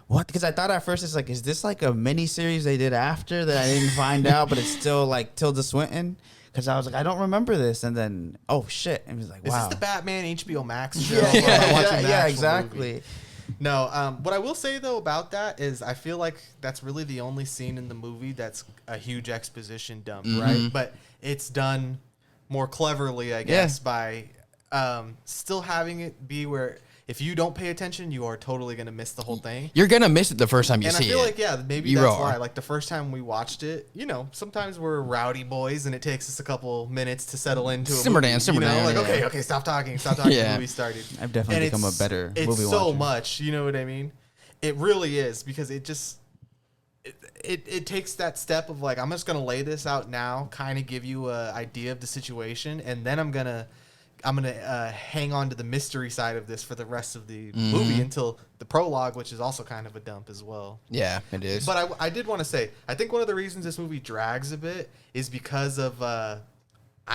what? Because I thought at first it's like, is this like a mini series they did after that I didn't find out, but it's still like Tilda Swinton? because I was like, I don't remember this, and then oh shit, and it was like, Is wow. this the Batman HBO Max show? Yeah, where I'm watching the yeah, actual exactly. movie? No, what I will say though about that is I feel like that's really the only scene in the movie that's a huge exposition dump, right? But it's done more cleverly, I guess, by still having it be where if you don't pay attention, you are totally going to miss the whole thing. You're gonna miss it the first time you And see I feel it. like, yeah, maybe You that's are. why. Like the first time we watched it, you know, sometimes we're rowdy boys and it takes us a couple minutes to settle into a Simmer movie, down, simmer you know? down, Like, yeah. okay, stop talking. The Yeah. movie started. I've definitely become a better it's movie so watcher. much, you know what I mean? It really is because it just it takes that step of like, I'm just gonna lay this out now, kind of give you a idea of the situation, and then I'm gonna hang on to the mystery side of this for the rest of the movie until the prologue, which is also kind of a dump as well. Yeah, it is. But I did want to say, I think one of the reasons this movie drags a bit is because of I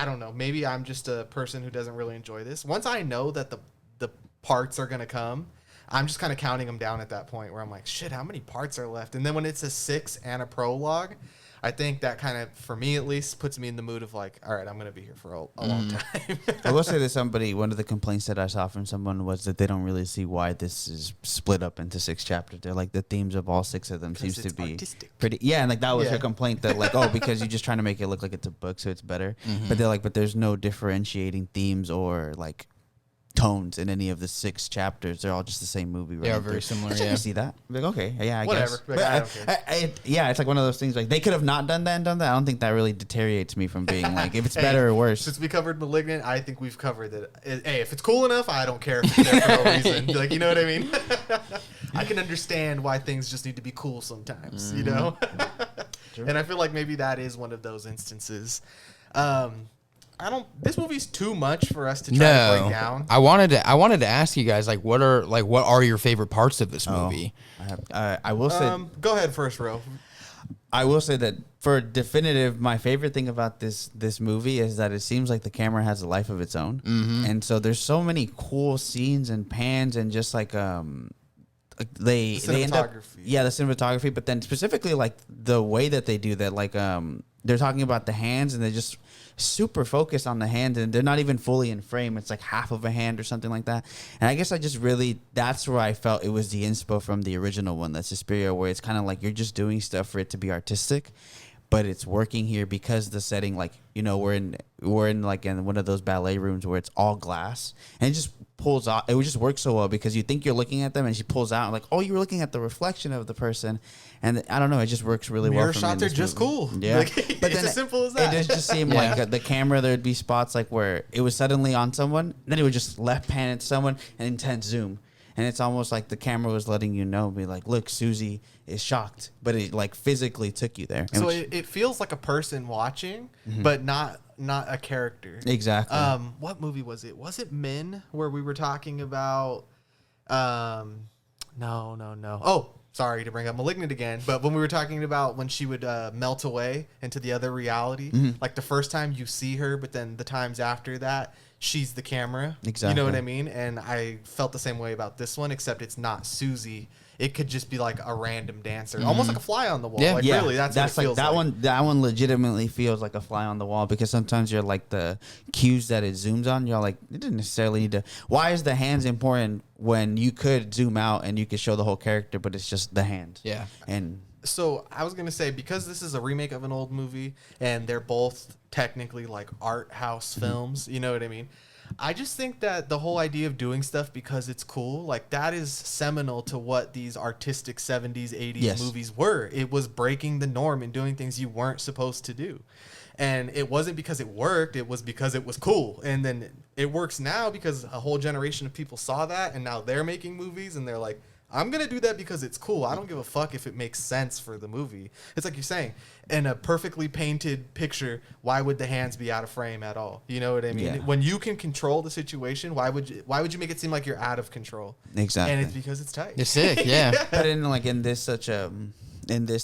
don't know, maybe I'm just a person who doesn't really enjoy this. Once I know that the parts are gonna come, I'm just kind of counting them down at that point where I'm like, shit, how many parts are left? And then when it's a 6 and a prologue, I think that kind of, for me at least, puts me in the mood of like, all right, I'm going to be here for a long time. I will say that one of the complaints that I saw from someone was that they don't really see why this is split up into 6 chapters. They're like, the themes of all 6 of them seems to it's be artistic. pretty. Yeah, and like that was Yeah. her complaint that like, oh, because you're just trying to make it look like it's a book, so it's better. But they're like, but there's no differentiating themes or like tones in any of the 6 chapters. They're all just the same movie. They are running very through. similar, Which I yeah. can see that. Like, okay, yeah, I Whatever. guess. Like, But I don't care. yeah, it's like one of those things. Like they could have not done that and done that. I don't think that really deteriorates me from being like if it's better or worse. Since we covered Malignant, I think we've covered it. Hey, if it's cool enough, I don't care if it's there for no reason. Like, you know what I mean? I can understand why things just need to be cool sometimes, you know? And I feel like maybe that is one of those instances. This movie's too much for us to try to break down. I wanted to ask you guys what are your favorite parts of this movie? I will say. Go ahead first, Ro. I will say that for definitive, my favorite thing about this movie is that it seems like the camera has a life of its own, and so there's so many cool scenes and pans and just like they end up cinematography. the cinematography, but then specifically like the way that they do that, like they're talking about the hands and they just super focused on the hand and they're not even fully in frame. It's like half of a hand or something like that. And I guess I just really, that's where I felt it was the inspo from the original one, that's Suspiria, where it's kind of like you're just doing stuff for it to be artistic, but it's working here because the setting, like, you know, we're in like in one of those ballet rooms where it's all glass and it just pulls out. It would just work so well because you think you're looking at them and she pulls out like, oh, you were looking at the reflection of the person. And I don't know, it just works really well. Mirror For me in shots are this just movie. cool. Yeah, Like, it's as simple as that. It just seemed Yeah. like the camera. There'd be spots like where it was suddenly on someone, then it would just left pan at someone and intense zoom, and it's almost like the camera was letting you know, be like, look, Susie is shocked, but it like physically took you there. So it feels like a person watching, but not a character. Exactly. What movie was it? Was it Men, where we were talking about? No. Oh, sorry to bring up Malignant again, but when we were talking about when she would melt away into the other reality, like the first time you see her, but then the times after that, she's the camera. Exactly. You know what I mean? And I felt the same way about this one, except it's not Susie. It could just be like a random dancer, almost like a fly on the wall. Yeah. Like yeah, really, that's what it like feels that like. one. That one legitimately feels like a fly on the wall because sometimes you're like the cues that it zooms on. You're like, it didn't necessarily need to. Why is the hands important when you could zoom out and you could show the whole character, but it's just the hand? Yeah. And So I was gonna say, because this is a remake of an old movie and they're both technically like art house films, you know what I mean? I just think that the whole idea of doing stuff because it's cool, like that is seminal to what these artistic 70s, 80s Yes. movies were. It was breaking the norm and doing things you weren't supposed to do. And it wasn't because it worked, it was because it was cool. And then it works now because a whole generation of people saw that and now they're making movies and they're like, I'm going to do that because it's cool. I don't give a fuck if it makes sense for the movie. It's like you're saying, in a perfectly painted picture, why would the hands be out of frame at all? You know what I mean? Yeah. When you can control the situation, why would you make it seem like you're out of control? Exactly. And it's because it's tight. It's sick, yeah. But in this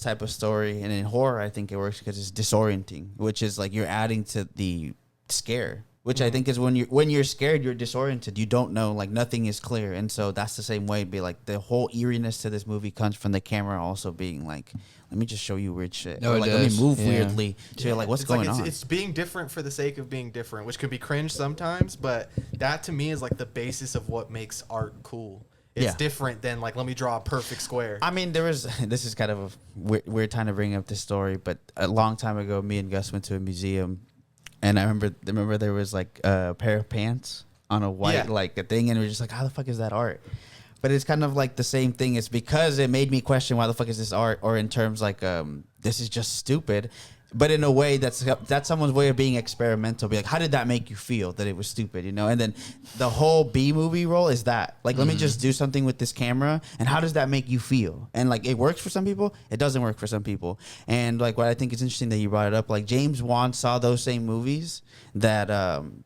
type of story and in horror, I think it works because it's disorienting, which is like you're adding to the scare, which I think is when you're scared, you're disoriented. You don't know, like nothing is clear, and so that's the same way. Be like the whole eeriness to this movie comes from the camera also being like, let me just show you weird shit. No, or it like does. let me move Yeah. weirdly. So you're like, what's going on? It's being different for the sake of being different, which can be cringe sometimes, but that to me is like the basis of what makes art cool. It's different than like, let me draw a perfect square. I mean, this is kind of a weird time to bring up this story, but a long time ago, me and Gus went to a museum, and I remember there was like a pair of pants on a white like a thing, and we were just like, how the fuck is that art? But it's kind of like the same thing. It's because it made me question why the fuck is this art, or in terms like this is just stupid. But in a way, that's someone's way of being experimental. Be like, how did that make you feel that it was stupid, you know? And then the whole B movie role is that. Like, let me just do something with this camera, and how does that make you feel? And like, it works for some people, it doesn't work for some people. And like, what I think is interesting that you brought it up, like James Wan saw those same movies that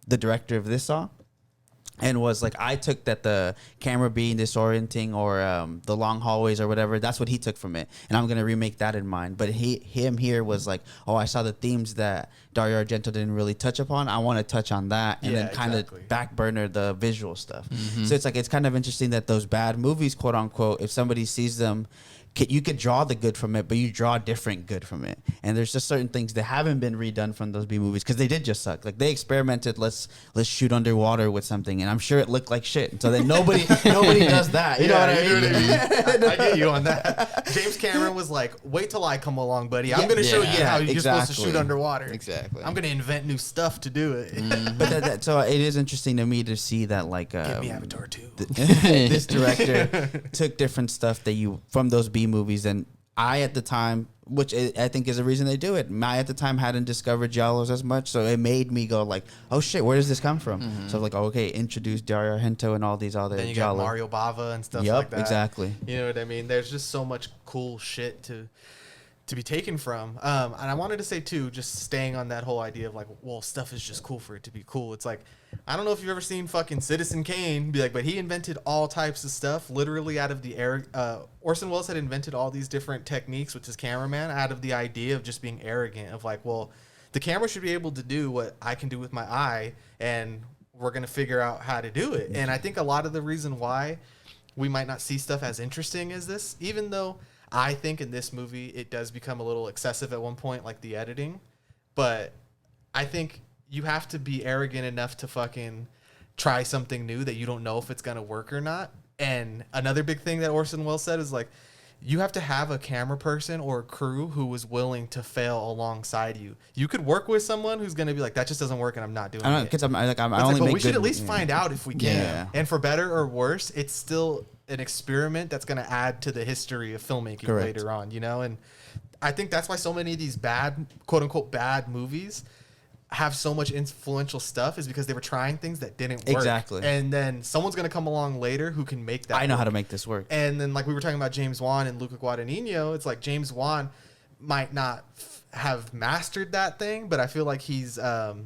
the director of this saw. And was like, I took that the camera being disorienting or the long hallways or whatever, that's what he took from it. And I'm going to remake that in mind. But him here was like, oh, I saw the themes that Dario Argento didn't really touch upon. I want to touch on that and then kind of back burner the visual stuff. So it's like, it's kind of interesting that those bad movies, quote unquote, if somebody sees them, you could draw the good from it, but you draw different good from it. And there's just certain things that haven't been redone from those B movies because they did just suck. Like they experimented, let's shoot underwater with something, and I'm sure it looked like shit. And so then nobody does that. You know what I mean? I get you on that. James Cameron was like, wait till I come along, buddy. I'm going to show you how you're supposed to shoot underwater. Exactly. I'm going to invent new stuff to do it. But so it is interesting to me to see that like Give me Avatar 2. This director took different stuff that from those B movies, and I at the time, which I think is the reason they do it, I at the time hadn't discovered giallos as much, so it made me go like, oh shit, where does this come from? So I was like, oh, okay, introduce Dario Argento and all these other then you giallo. got Mario Bava and stuff like that. Exactly. You know what I mean? There's just so much cool shit to be taken from. And I wanted to say too, just staying on that whole idea of like, well, stuff is just cool for it to be cool. It's like, I don't know if you've ever seen fucking Citizen Kane be like, but he invented all types of stuff literally out of the air. Orson Welles had invented all these different techniques with his cameraman out of the idea of just being arrogant of like, well, the camera should be able to do what I can do with my eye, and we're going to figure out how to do it. And I think a lot of the reason why we might not see stuff as interesting as this, even though I think in this movie it does become a little excessive at one point, like the editing. But I think you have to be arrogant enough to fucking try something new that you don't know if it's going to work or not. And another big thing that Orson Welles said is like, you have to have a camera person or a crew who is willing to fail alongside you. You could work with someone who's going to be like, that just doesn't work and I'm not doing it. Because I But only make we should good, at least find out if we can. Yeah. And for better or worse, it's still an experiment that's going to add to the history of filmmaking later on, you know? And I think that's why so many of these bad, quote unquote, bad movies have so much influential stuff, is because they were trying things that didn't work. Exactly. And then someone's going to come along later who can make that I know work. how to make this work. And then like we were talking about James Wan and Luca Guadagnino, it's like James Wan might not have mastered that thing, but I feel like he's got,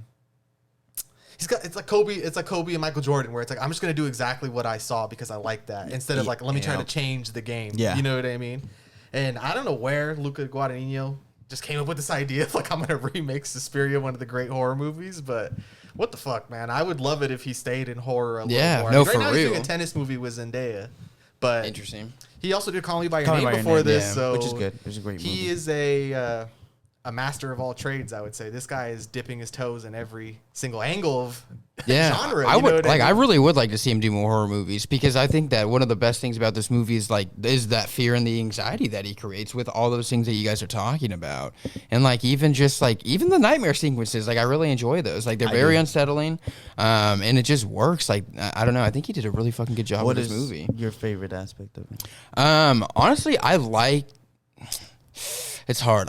it's like Kobe and Michael Jordan, where it's like, I'm just going to do exactly what I saw because I like that, instead of like, let me try to change the game. Yeah. You know what I mean? And I don't know where Luca Guadagnino just came up with this idea of like, I'm going to remake Suspiria, one of the great horror movies, but what the fuck, man? I would love it if he stayed in horror a little more. No, right for now real. He's doing a tennis movie with Zendaya, but Interesting. he also did Call Me By Your Name before this, so which is good. It was a great movie. he is a master of all trades, I would say. This guy is dipping his toes in every single angle of genre. I you know would what like. I I mean? really would like to see him do more horror movies, because I think that one of the best things about this movie is that fear and the anxiety that he creates with all those things that you guys are talking about, and like even the nightmare sequences. Like I really enjoy those. Like they're very unsettling, and it just works. Like I don't know. I think he did a really fucking good job with this movie. Your favorite aspect of it? Honestly, I like. It's hard.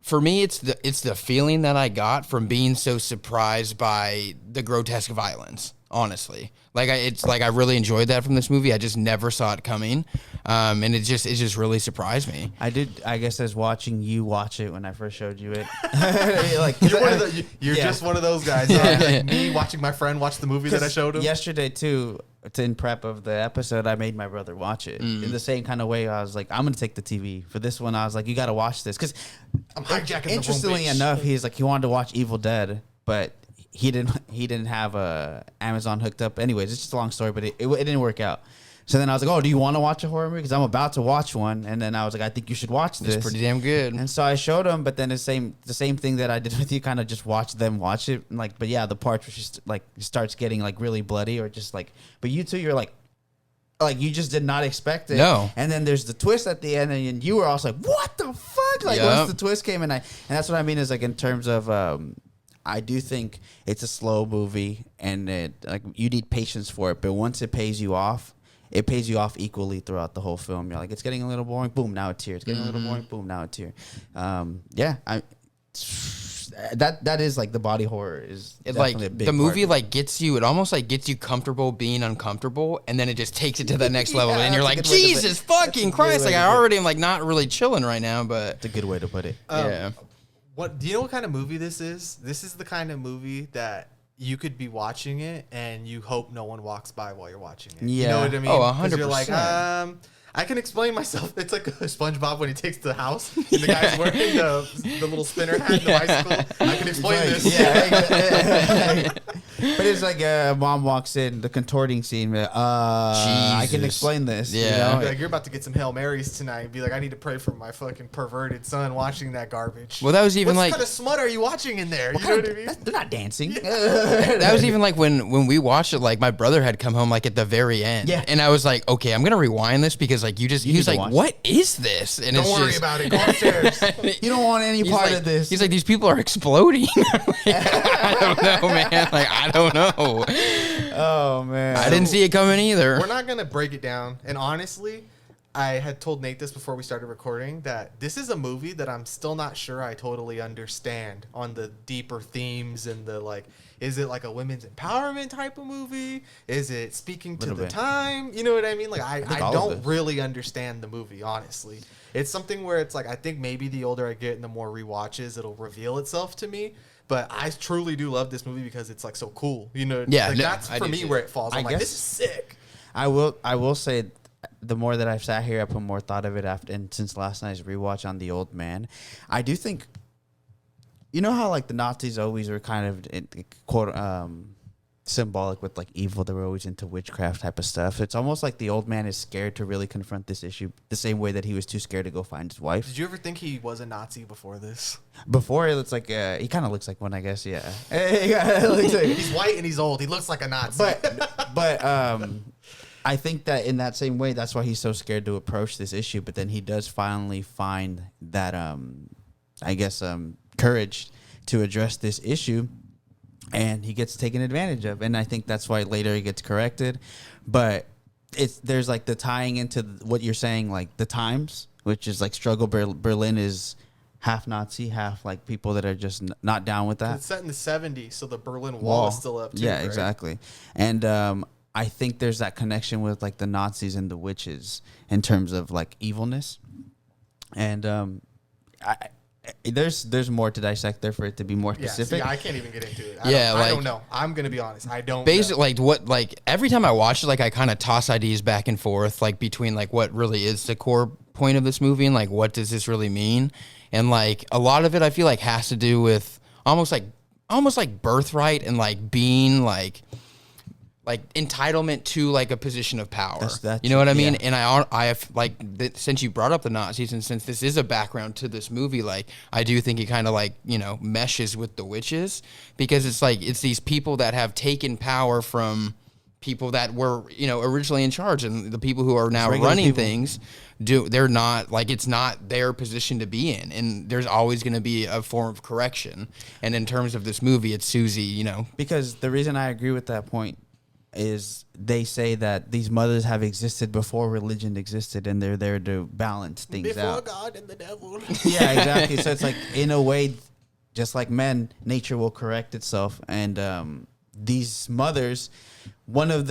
For me, it's the feeling that I got from being so surprised by the grotesque violence. Honestly, I really enjoyed that from this movie. I just never saw it coming, and it just really surprised me. I did. I guess as watching you watch it when I first showed you it, You're just one of those guys. Like me watching my friend watch the movie that I showed him. yesterday too. In prep of the episode, I made my brother watch it in the same kind of way. I was like, I'm gonna take the TV for this one. I was like, you got to watch this because I'm hijacking. Interestingly enough, he's like, he wanted to watch Evil Dead, but he didn't have Amazon hooked up. Anyways, it's just a long story, but it didn't work out. So then I was like, oh, do you want to watch a horror movie? Because I'm about to watch one. And then I was like, I think you should watch this. It's pretty damn good. And so I showed him, but then the same thing that I did with you, kind of just watch them watch it. And like, but yeah, the parts where she starts getting like really bloody or just like, but you two, you're like you just did not expect it. No. And then there's the twist at the end, and you were also like, what the fuck? Like once the twist came, and that's what I mean is like in terms of, I do think it's a slow movie, and like you need patience for it. But once it pays you off equally throughout the whole film. You're like, it's getting a little boring. Boom, now it's here. It's getting a little boring. Boom, now it's here. That is like the body horror is definitely a big the movie part. like gets you. It almost like gets you comfortable being uncomfortable, and then it just takes it to the next level, and you're like, Jesus fucking Christ! Like I already am like not really chilling right now, but it's a good way to put it. Yeah. What do you know? What kind of movie this is? This is the kind of movie that you could be watching it and you hope no one walks by while you're watching it. Yeah. You know what I mean? Oh, 'Cause you're 100%. like, I can explain myself. It's like SpongeBob when he takes the house and the guy's wearing the little spinner hat and the bicycle. I can explain this. Yeah. But it's like mom walks in, the contorting scene. I can explain this. Yeah. You know? Like, you're about to get some Hail Marys tonight and be like, I need to pray for my fucking perverted son watching that garbage. Well, that was even what like kind of smut are you watching in there? You know what I mean? They're not dancing. that was even like when we watched it. Like my brother had come home like at the very end, Yeah. and I was like, okay, I'm gonna rewind this because like he was need to like, watch what is this? And Don't it's worry just, about it. Go upstairs. You don't want any He's part like, of this. He's like, these people are exploding. I don't know, man. Like, I don't know. Oh man, I didn't see it coming either. We're not gonna break it down. And honestly, I had told Nate this before we started recording that this is a movie that I'm still not sure I totally understand on the deeper themes and the like. Is it like a women's empowerment type of movie? Is it speaking to the time? You know what I mean? Like I don't really understand the movie, honestly. It's something where it's like I think maybe the older I get and the more rewatches, it'll reveal itself to me. But I truly do love this movie because it's like so cool. You know, Yeah, like, no, that's for me where it falls. I'm like, this is sick. I will say, the more that I've sat here, I put more thought of it after, and since last night's rewatch on The Old Man, I do think, you know how like the Nazis always were kind of quote symbolic with like evil. They were always into witchcraft type of stuff. It's almost like The Old Man is scared to really confront this issue the same way that he was too scared to go find his wife. Did you ever think he was a Nazi before this? Before it looks like he kind of looks like one, I guess. Yeah, He's white and he's old. He looks like a Nazi. but I think that in that same way, that's why he's so scared to approach this issue. But then he does finally find that courage to address this issue, and he gets taken advantage of. And I think that's why later he gets corrected. But there's like the tying into what you're saying, like the times, which is like struggle Berlin is half Nazi, half like people that are just not down with that. It's set in the 70s, so the Berlin Wall is still up too. Yeah, right? exactly. And I think there's that connection with like the Nazis and the witches in terms of like evilness. And there's more to dissect there for it to be more specific. Yeah, see, I can't even get into it. I don't know. I'm gonna be honest. I don't. Basically, like every time I watch it, like I kind of toss ideas back and forth, like between like what really is the core point of this movie and like what does this really mean, and like a lot of it I feel like has to do with almost like birthright and like being like entitlement to like a position of power. That's you know what I mean? yeah. And I have like since you brought up the Nazis and since this is a background to this movie, like I do think it kind of like, you know, meshes with the witches because it's like it's these people that have taken power from people that were, you know, originally in charge, and the people who are now running things they're not like, it's not their position to be in, and there's always going to be a form of correction. And in terms of this movie, it's Susie, you know, because the reason I agree with that point is they say that these mothers have existed before religion existed, and they're there to balance things out. Before God and the devil. Yeah, exactly. So it's like, in a way, just like men, nature will correct itself, and these mothers, one of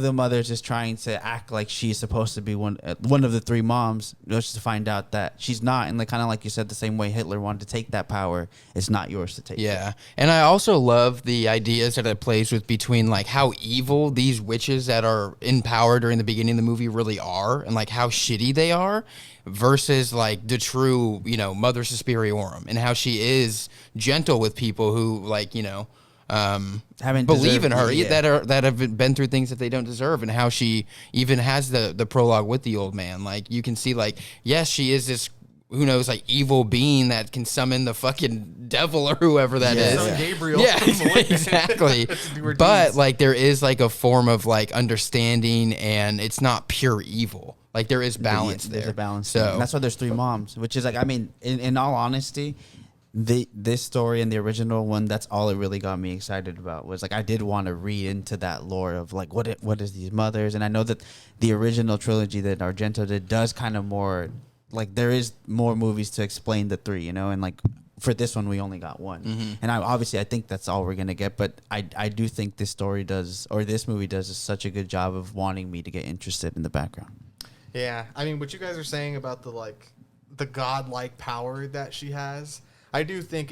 the mothers is trying to act like she's supposed to be one of the three moms, just to find out that she's not, and like kind of like you said, the same way Hitler wanted to take that power, it's not yours to take. Yeah, and I also love the ideas that it plays with between like how evil these witches that are in power during the beginning of the movie really are, and like how shitty they are, versus like the true, you know, Mother Superiorum, and how she is gentle with people who like, you know, Haven't believe in deserved her it, that have been through things that they don't deserve, and how she even has the prologue with the old man. Like, you can see, like, yes, she is this, who knows, like, evil being that can summon the fucking devil or whoever that is. Son Gabriel. Yeah, exactly. But like, there is like a form of like understanding, and it's not pure evil. Like, there is balance there. There's a balance. So And that's why there's three moms, which is like, I mean, in all honesty, this story and the original one, that's all it really got me excited about, was like, I did want to read into that lore of like what is these mothers. And I know that the original trilogy that Argento did does kind of more, like, there is more movies to explain the three, you know, and like for this one we only got one. And I think that's all we're gonna get, but I do think this story does, or this movie does such a good job of wanting me to get interested in the background. Yeah, I mean, what you guys are saying about the godlike power that she has, I do think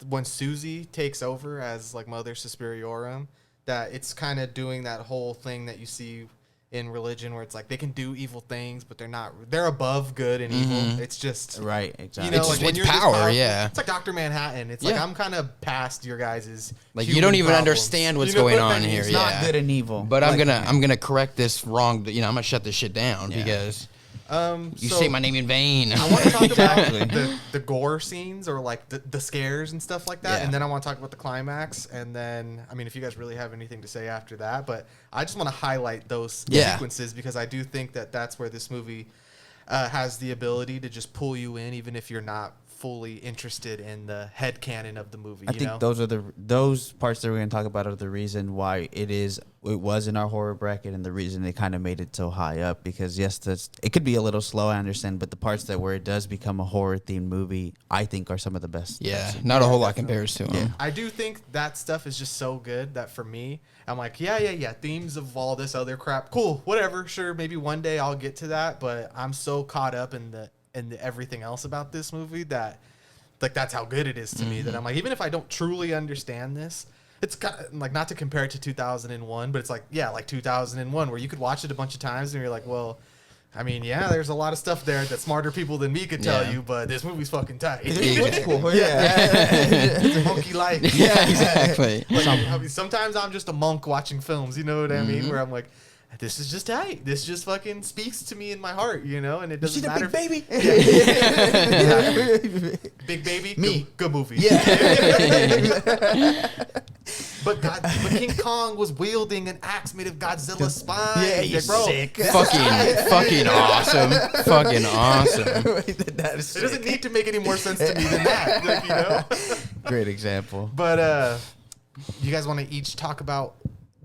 when Susie takes over as like Mother Superiorum, that it's kind of doing that whole thing that you see in religion, where it's like they can do evil things, but they're above good and evil. It's just Right, exactly. You know, It's like when just you're this power, powerful, yeah. It's like Dr. Manhattan. It's like, I'm kind of past your guys' like, you human don't even problems. understand what's You know going what I on mean? here. It's Yeah, not Not good and evil. but I'm gonna correct this wrong. You know, I'm gonna shut this shit down because you so say my name in vain. I want to talk Exactly. about the gore scenes, or like the scares and stuff like that, Yeah. and then I want to talk about the climax, and then, I mean, if you guys really have anything to say after that, but I just want to highlight those sequences, because I do think that that's where this movie has the ability to just pull you in, even if you're not fully interested in the headcanon of the movie. I think those parts that we're going to talk about are the reason why it was in our horror bracket, and the reason they kind of made it so high up, because yes, it could be a little slow, I understand, but the parts where it does become a horror themed movie, I think are some of the best. Yeah, not a whole lot compares to him. I do think that stuff is just so good that for me, I'm like, yeah, themes of all this other crap, cool, whatever, sure, maybe one day I'll get to that, but I'm so caught up in the everything else about this movie that, like, that's how good it is to me, that I'm like, even if I don't truly understand this, it's kind of like, not to compare it to 2001, but it's like, yeah, like 2001, where you could watch it a bunch of times and you're like, well, I mean, yeah, there's a lot of stuff there that smarter people than me could tell you, but this movie's fucking tight. It's cool. It's monkey-like. Yeah, exactly. Like, I mean, sometimes I'm just a monk watching films, you know what I mean? Where I'm like, this is just tight. This just fucking speaks to me in my heart, you know? And it doesn't matter. Big Baby? Big Baby? Me. Good movie. Yeah. But King Kong was wielding an axe made of Godzilla's spine. Yeah, you bro. sick. Fucking awesome. Fucking awesome. That is It doesn't need to make any more sense to me than that. Like, you know? great example. But you guys want to each talk about...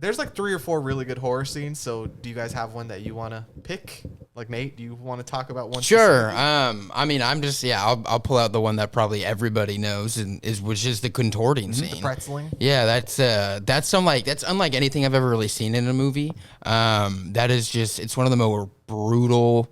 There's like 3 or 4 really good horror scenes. So do you guys have one that you want to pick? Like, Nate, do you want to talk about one? Sure. specifically? I mean, I'll pull out the one that probably everybody knows, which is the contorting scene. The pretzeling. Yeah, that's unlike anything I've ever really seen in a movie. That is just, it's one of the more brutal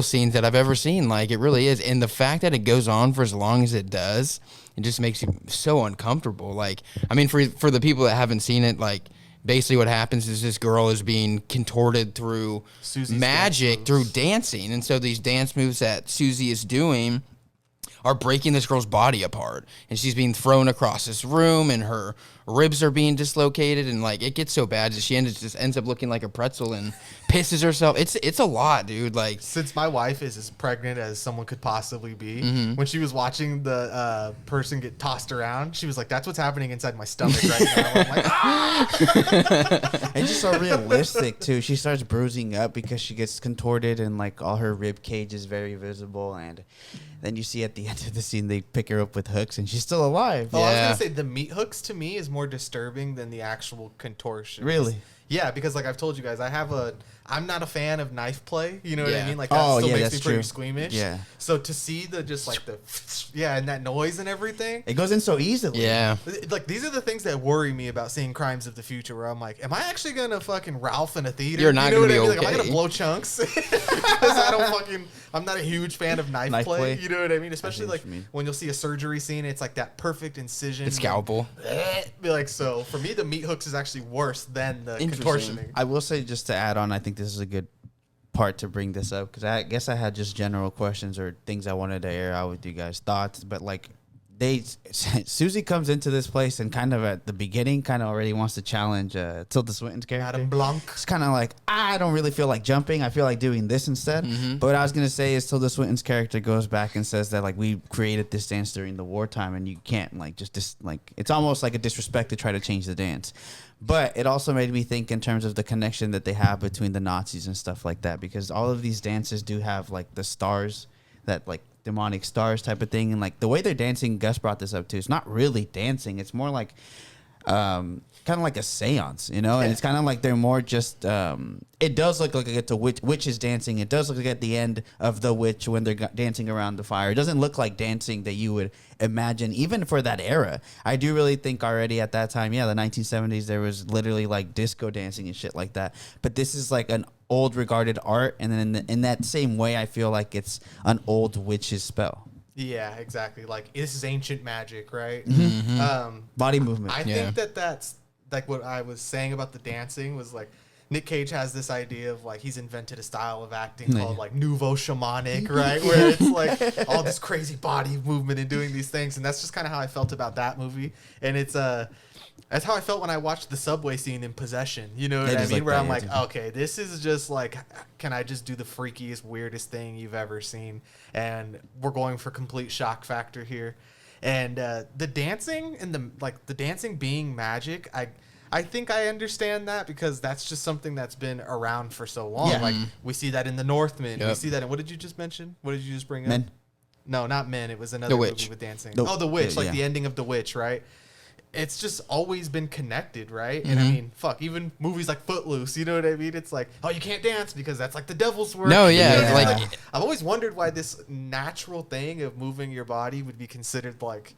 scenes that I've ever seen. Like, it really is. And the fact that it goes on for as long as it does, it just makes you so uncomfortable. Like, I mean, for the people that haven't seen it, like, basically what happens is this girl is being contorted through Susie's magic, dance through moves. dancing. And so these dance moves that Susie is doing are breaking this girl's body apart, and she's being thrown across this room, and her ribs are being dislocated, and like, it gets so bad that she ends up looking like a pretzel and pisses herself. It's a lot, dude. Like, Since my wife is as pregnant as someone could possibly be, when she was watching the person get tossed around, she was like, "That's what's happening inside my stomach right now." I'm like, ah! And just so realistic too. She starts bruising up because she gets contorted, and like all her rib cage is very visible. And then you see at the end of the scene they pick her up with hooks, and she's still alive. Oh, I was Yeah. gonna say the meat hooks to me is more disturbing than the actual contortion. Really? Yeah, because like I've told you guys, I'm not a fan of knife play. You know what I Yeah. mean? Like, that Oh, still yeah, makes that's me pretty true. squeamish. Yeah. So to see the and that noise and everything. It goes in so easily. yeah. Like, these are the things that worry me about seeing Crimes of the Future, where I'm like, am I actually gonna fucking Ralph in a theater? You're not you know gonna what be I mean? Like, am I okay. gonna blow chunks? Because I'm not a huge fan of knife play. You know what I mean? Especially what like you mean. when you'll see a surgery scene, it's like that perfect incision. The scalpel. Be like, so for me, the meat hooks is actually worse than the contortioning. I will say, just to add on, I think this is a good part to bring this up, because I guess I had just general questions or things I wanted to air out with you guys' thoughts, but like Susie comes into this place and kind of at the beginning kind of already wants to challenge Tilda Swinton's character. Adam Blanc. It's kind of like, I don't really feel like jumping. I feel like doing this instead. But what I was gonna say is Tilda Swinton's character goes back and says that like we created this dance during the wartime and you can't like like it's almost like a disrespect to try to change the dance. But it also made me think in terms of the connection that they have between the Nazis and stuff like that, because all of these dances do have like the stars that like demonic stars type of thing, and like the way they're dancing, Gus brought this up too, it's not really dancing, it's more like kind of like a seance, you know. And it's kind of like they're more just it does look like it's a witch is dancing. It does look like at the end of The Witch when they're dancing around the fire. It doesn't look like dancing that you would imagine even for that era. I do really think already at that time, the 1970s, there was literally like disco dancing and shit like that. But this is like an old regarded art, and then in that same way I feel like it's an old witch's spell. Yeah, exactly. Like, this is ancient magic, right? Body movement. I think that's like what I was saying about the dancing was like Nick Cage has this idea of like he's invented a style of acting called like nouveau shamanic, right? Where it's like all this crazy body movement and doing these things, and that's just kind of how I felt about that movie. And it's that's how I felt when I watched the subway scene in Possession. You know what I mean? Where I'm like, okay, this is just like, can I just do the freakiest, weirdest thing you've ever seen? And we're going for complete shock factor here. And the dancing and the dancing being magic, I think I understand that because that's just something that's been around for so long. Yeah. Like we see that in The Northman. We see that in, what did you just mention? What did you just bring up? Men. No, not Men. It was another movie with dancing. The Witch, like the ending of The Witch, right? It's just always been connected, right? And I mean, fuck, even movies like Footloose, you know what I mean? It's like, oh, you can't dance because that's like the devil's work. No, yeah, You know what I mean? like I've always wondered why this natural thing of moving your body would be considered like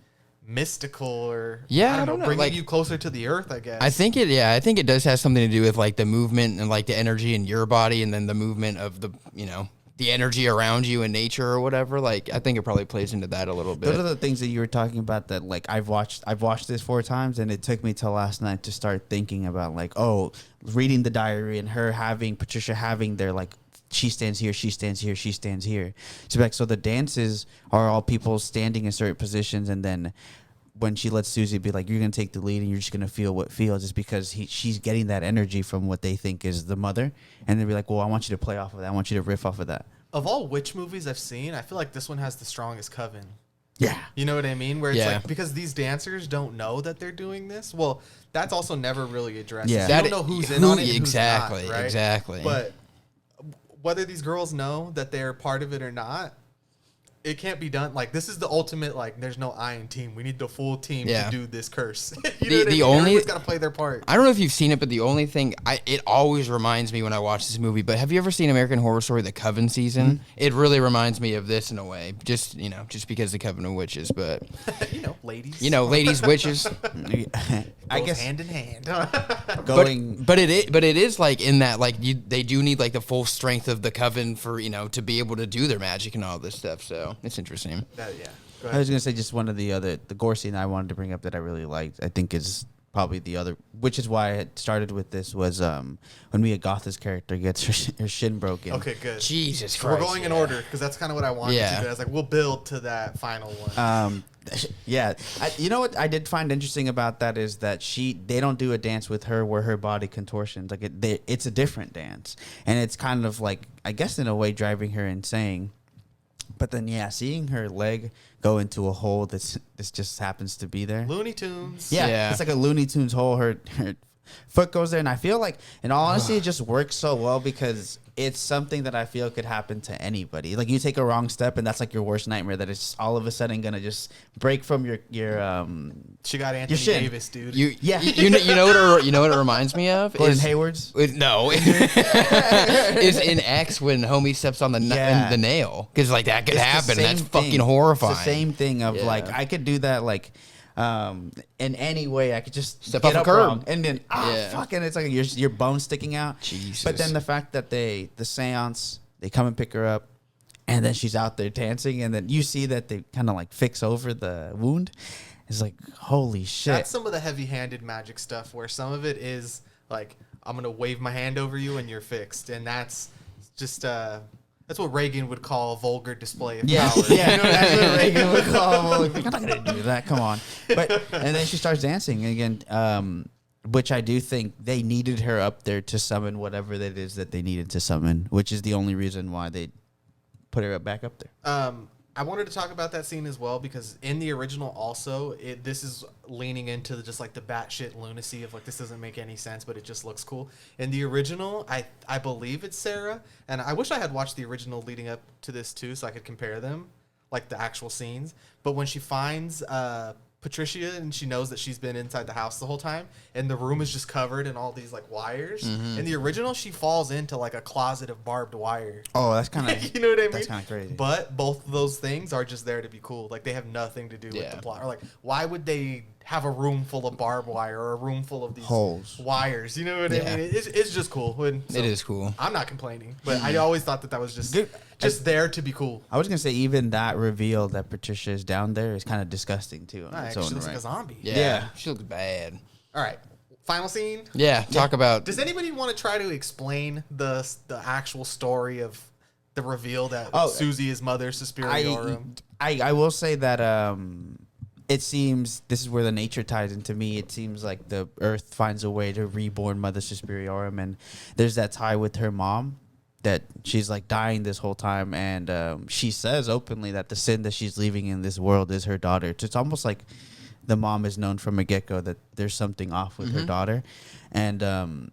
mystical or I don't know, bringing like, you closer to the earth, I guess. I think it does have something to do with like the movement and like the energy in your body, and then the movement of the the energy around you in nature or whatever. Like I think it probably plays into that a little bit. Those are the things that you were talking about that like I've watched this 4 times, and it took me till last night to start thinking about like, reading the diary and Patricia having their like, she stands here, she stands here, she stands here. So the dances are all people standing in certain positions, and then when she lets Susie be like, you're going to take the lead and you're just going to feel what feels, is because she's getting that energy from what they think is the mother. And they'll be like, well, I want you to play off of that. I want you to riff off of that. Of all witch movies I've seen, I feel like this one has the strongest coven. Yeah. You know what I mean? Where it's like, because these dancers don't know that they're doing this. Well, that's also never really addressed. Yeah. You don't know who's in on it and exactly, who's not, right? Exactly. But whether these girls know that they're part of it or not, it can't be done. Like, this is the ultimate, like, there's no I in team. We need the full team to do this curse. You know what I mean? Everyone's got to play their part. I don't know if you've seen it, but the only thing, it always reminds me when I watch this movie, but have you ever seen American Horror Story, The Coven season? Mm-hmm. It really reminds me of this in a way, just because the Coven of Witches, but... ladies. Ladies, witches. I guess hand in hand. But it is like in that, like, they do need, like, the full strength of the Coven for, to be able to do their magic and all this stuff, so... It's interesting. I was gonna say just one of the gore scene I wanted to bring up that I really liked. I think is probably the other, which is why I had started with this, was when Mia Gotha's character gets her shin broken. Okay, good. Jesus Christ. So we're going in order because that's kind of what I wanted to do. I was like, we'll build to that final one. You know what I did find interesting about that is that they don't do a dance with her where her body contortions. Like it's a different dance, and it's kind of like, I guess in a way, driving her insane. But then, seeing her leg go into a hole this just happens to be there. Looney Tunes. Yeah, it's like a Looney Tunes hole. Her foot goes there, and I feel like, in all honesty, it just works so well because it's something that I feel could happen to anybody. Like, you take a wrong step, and that's like your worst nightmare. That it's just all of a sudden gonna just break from your She got Anthony Davis, dude. You know what it reminds me of? Gordon Hayward's? No, is in X when homie steps on the nail, because like that could happen. That's fucking horrifying. It's the same thing of like, I could do that like. In any way, I could just step get off up a curb, wrong, and then fucking, it's like your bones sticking out. Jesus. But then the fact that the seance, they come and pick her up, and then she's out there dancing, and then you see that they kind of like fix over the wound. It's like, holy shit. That's some of the heavy-handed magic stuff where some of it is like, I'm gonna wave my hand over you and you're fixed, and that's just That's what Reagan would call a vulgar display of Yeah, power. yeah, that's what Reagan would call. I'm not gonna do that. Come on. But and then she starts dancing again, which I do think they needed her up there to summon whatever that is that they needed to summon, which is the only reason why they put her back up there. I wanted to talk about that scene as well because in the original also, this is leaning into just like the batshit lunacy of like this doesn't make any sense, but it just looks cool. In the original, I believe it's Sarah, and I wish I had watched the original leading up to this too, so I could compare them, like the actual scenes. But when she finds Patricia and she knows that she's been inside the house the whole time, and the room is just covered in all these like wires. In the original, she falls into like a closet of barbed wire. Oh, that's kind of You know what I mean? That's kind of crazy. But both of those things are just there to be cool. Like they have nothing to do with the plot. Or like, why would they have a room full of barbed wire or a room full of these holes, wires? You know what I mean? It's just cool. It is cool. I'm not complaining, but I always thought that was just there to be cool. I was gonna say even that reveal that Patricia is down there is kind of disgusting too. She looks like a zombie. Yeah, she looks bad. All right. Final scene. Yeah, talk about. Does anybody want to try to explain the actual story of the reveal that Susie is Mother Suspiriorum? I will say that it seems this is where the nature ties into me. It seems like the Earth finds a way to reborn Mother Suspiriorum, and there's that tie with her mom that she's like dying this whole time, and she says openly that the sin that she's leaving in this world is her daughter. So it's almost like the mom is known from a get-go that there's something off with her daughter, and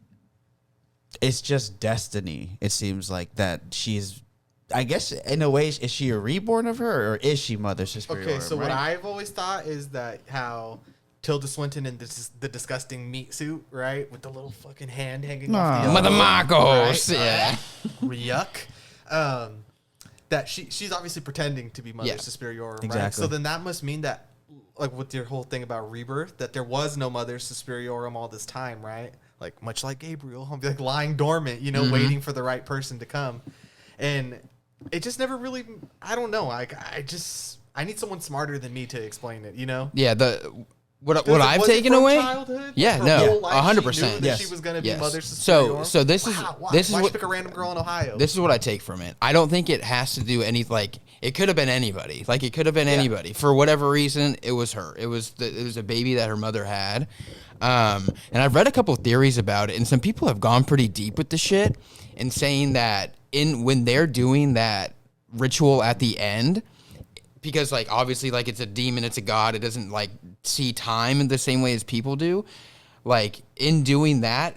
it's just destiny. It seems like that she's, I guess in a way, is she a reborn of her, or is she Mother Suspiriorum? Okay, so what I've always thought is that how Tilda Swinton in the disgusting meat suit, right, with the little fucking hand hanging off the Mother elbow, Marcos, right? yeah. Yuck. That she's obviously pretending to be Mother Suspiriorum, right? Exactly. So then that must mean that, like with your whole thing about rebirth, that there was no Mother Suspiriorum all this time, right? Like much like Gabriel, I'll be like lying dormant, waiting for the right person to come, and it just never really. I don't know. I need someone smarter than me to explain it. Yeah, what I've taken away. Childhood? Yeah, Her no, whole life 100%. She knew that Yes. she was going to be Mother So Suspiriorum. this is Why? this is Why what pick a random girl in Ohio? This is what I take from it. I don't think it has to do any like it could have been anybody. Like it could have been anybody. For whatever reason, it was her. It was a baby that her mother had. And I've read a couple of theories about it, and some people have gone pretty deep with the shit and saying that when they're doing that ritual at the end, because like obviously like it's a demon, it's a god, it doesn't like see time in the same way as people do. Like in doing that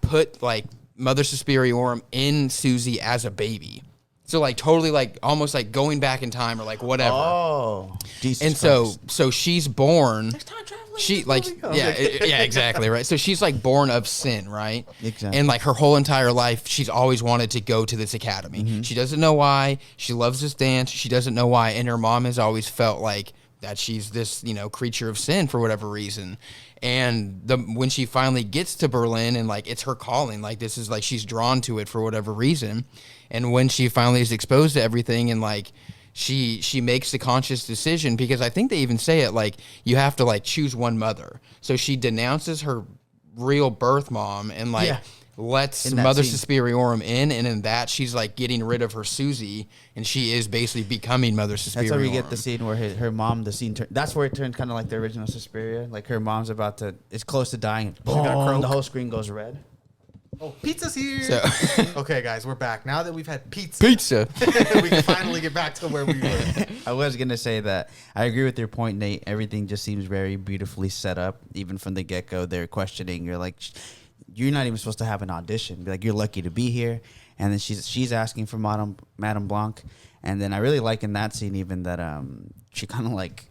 put like Mother Suspiriorum in Susie as a baby. So like totally like almost like going back in time or like whatever. Oh, Jesus and Christ. so she's born. There's time traveling. She like yeah exactly right. So she's like born of sin, right? Exactly. And like her whole entire life, she's always wanted to go to this academy. She doesn't know why. She loves this dance. She doesn't know why. And her mom has always felt like that she's this creature of sin for whatever reason. And when she finally gets to Berlin and like it's her calling, like this is like she's drawn to it for whatever reason. And when she finally is exposed to everything and like she makes the conscious decision, because I think they even say it like you have to like choose one mother. So she denounces her real birth mom and like lets Mother Suspiriorum in, and in that she's like getting rid of her Susie, and she is basically becoming Mother Suspiriorum. That's where we get the scene where her mom, that's where it turned kind of like the original Suspiria. Like her mom's it's close to dying. Boom, the whole screen goes red. Oh, pizza's here. So okay, guys, we're back. Now that we've had pizza, we can finally get back to where we were. I was going to say that I agree with your point, Nate. Everything just seems very beautifully set up. Even from the get-go, they're questioning. You're like, you're not even supposed to have an audition. Be like, you're lucky to be here. And then she's asking for Madame Blanc. And then I really like in that scene even that she kind of like,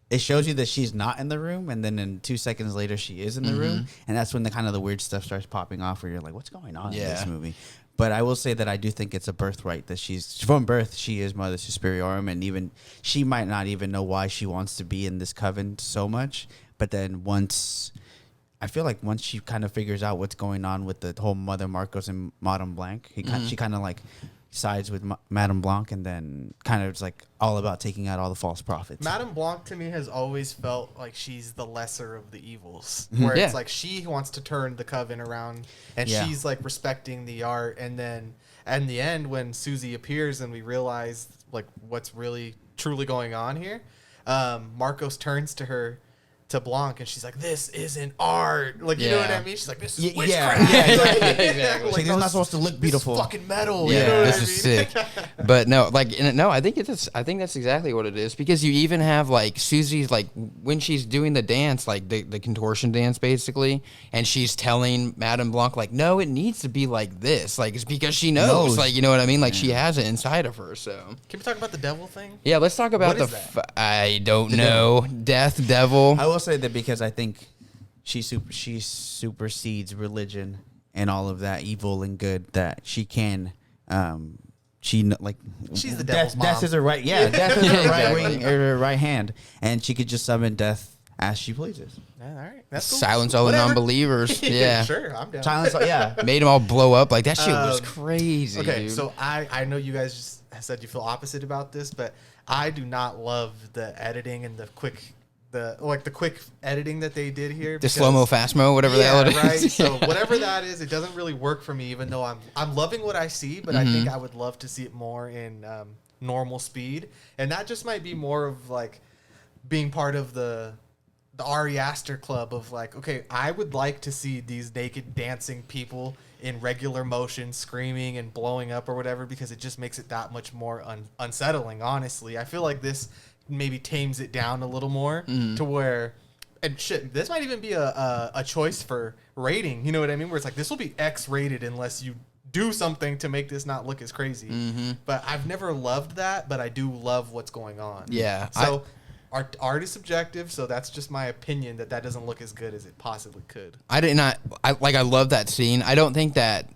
it shows you that she's not in the room, and then in 2 seconds later she is in the room, and that's when the weird stuff starts popping off where you're like, what's going on in this movie? But I will say that I do think it's a birthright that she's from birth. She is Mother Suspiriorum, and even she might not even know why she wants to be in this coven so much. But then once she kind of figures out what's going on with the whole Mother Marcos and Madame Blanc, she kind of like sides with Madame Blanc, and then kind of it's like all about taking out all the false prophets. Madame Blanc to me has always felt like she's the lesser of the evils, Mm-hmm. where Yeah. it's like she wants to turn the coven around, and Yeah. she's like respecting the art, and then in the end when Susie appears and we realize like what's really truly going on here, Marcos turns to her. To Blanc, and she's like, "This isn't art." Like, you know what I Yeah. mean? She's like, "This is Yeah, witchcraft." yeah, Like, exactly. like, Like, it's not supposed to look beautiful. This is fucking metal. Yeah, you know what this I is mean? sick. But no, like, no, I think that's exactly what it is, because you even have like Susie's like when she's doing the dance, like the contortion dance basically, and she's telling Madame Blanc like, no, it needs to be like this, like it's because she knows, like, you know what I mean, like she has it inside of her. So Can we talk about the devil thing? yeah, let's talk about What the. is that? I don't know, death devil. I will say that because I think she supersedes religion and all of that evil and good, that she can. Like She's the devil's death mom. is her right. Yeah, death is her right Exactly. wing or her right hand, and she could just summon death as she pleases. Yeah, all right. That's cool. Silence all the Whatever. non-believers. Yeah. Sure, I'm down. Silence. Yeah. Made them all blow up. Like that shit was crazy. Okay, dude. so I know you guys just said you feel opposite about this, but I do not love the editing and the quick editing that they did here. the slow mo, fast mo, whatever the hell it is. Right. So whatever that is, it doesn't really work for me. Even though I'm loving what I see, but I think I would love to see it more in normal speed, and that just might be more of like being part of the Ari Aster club of like, okay, I would like to see these naked dancing people in regular motion, screaming and blowing up or whatever, because it just makes it that much more unsettling. Honestly, I feel like this maybe tames it down a little more to where, and shit, this might even be a choice for rating. You know what I mean? Where it's like, this will be X rated unless you do something to make this not look as crazy. But I've never loved that, but I do love what's going on. Yeah, So art is subjective, so that's just my opinion that doesn't look as good as it possibly could. I love that scene. I don't think that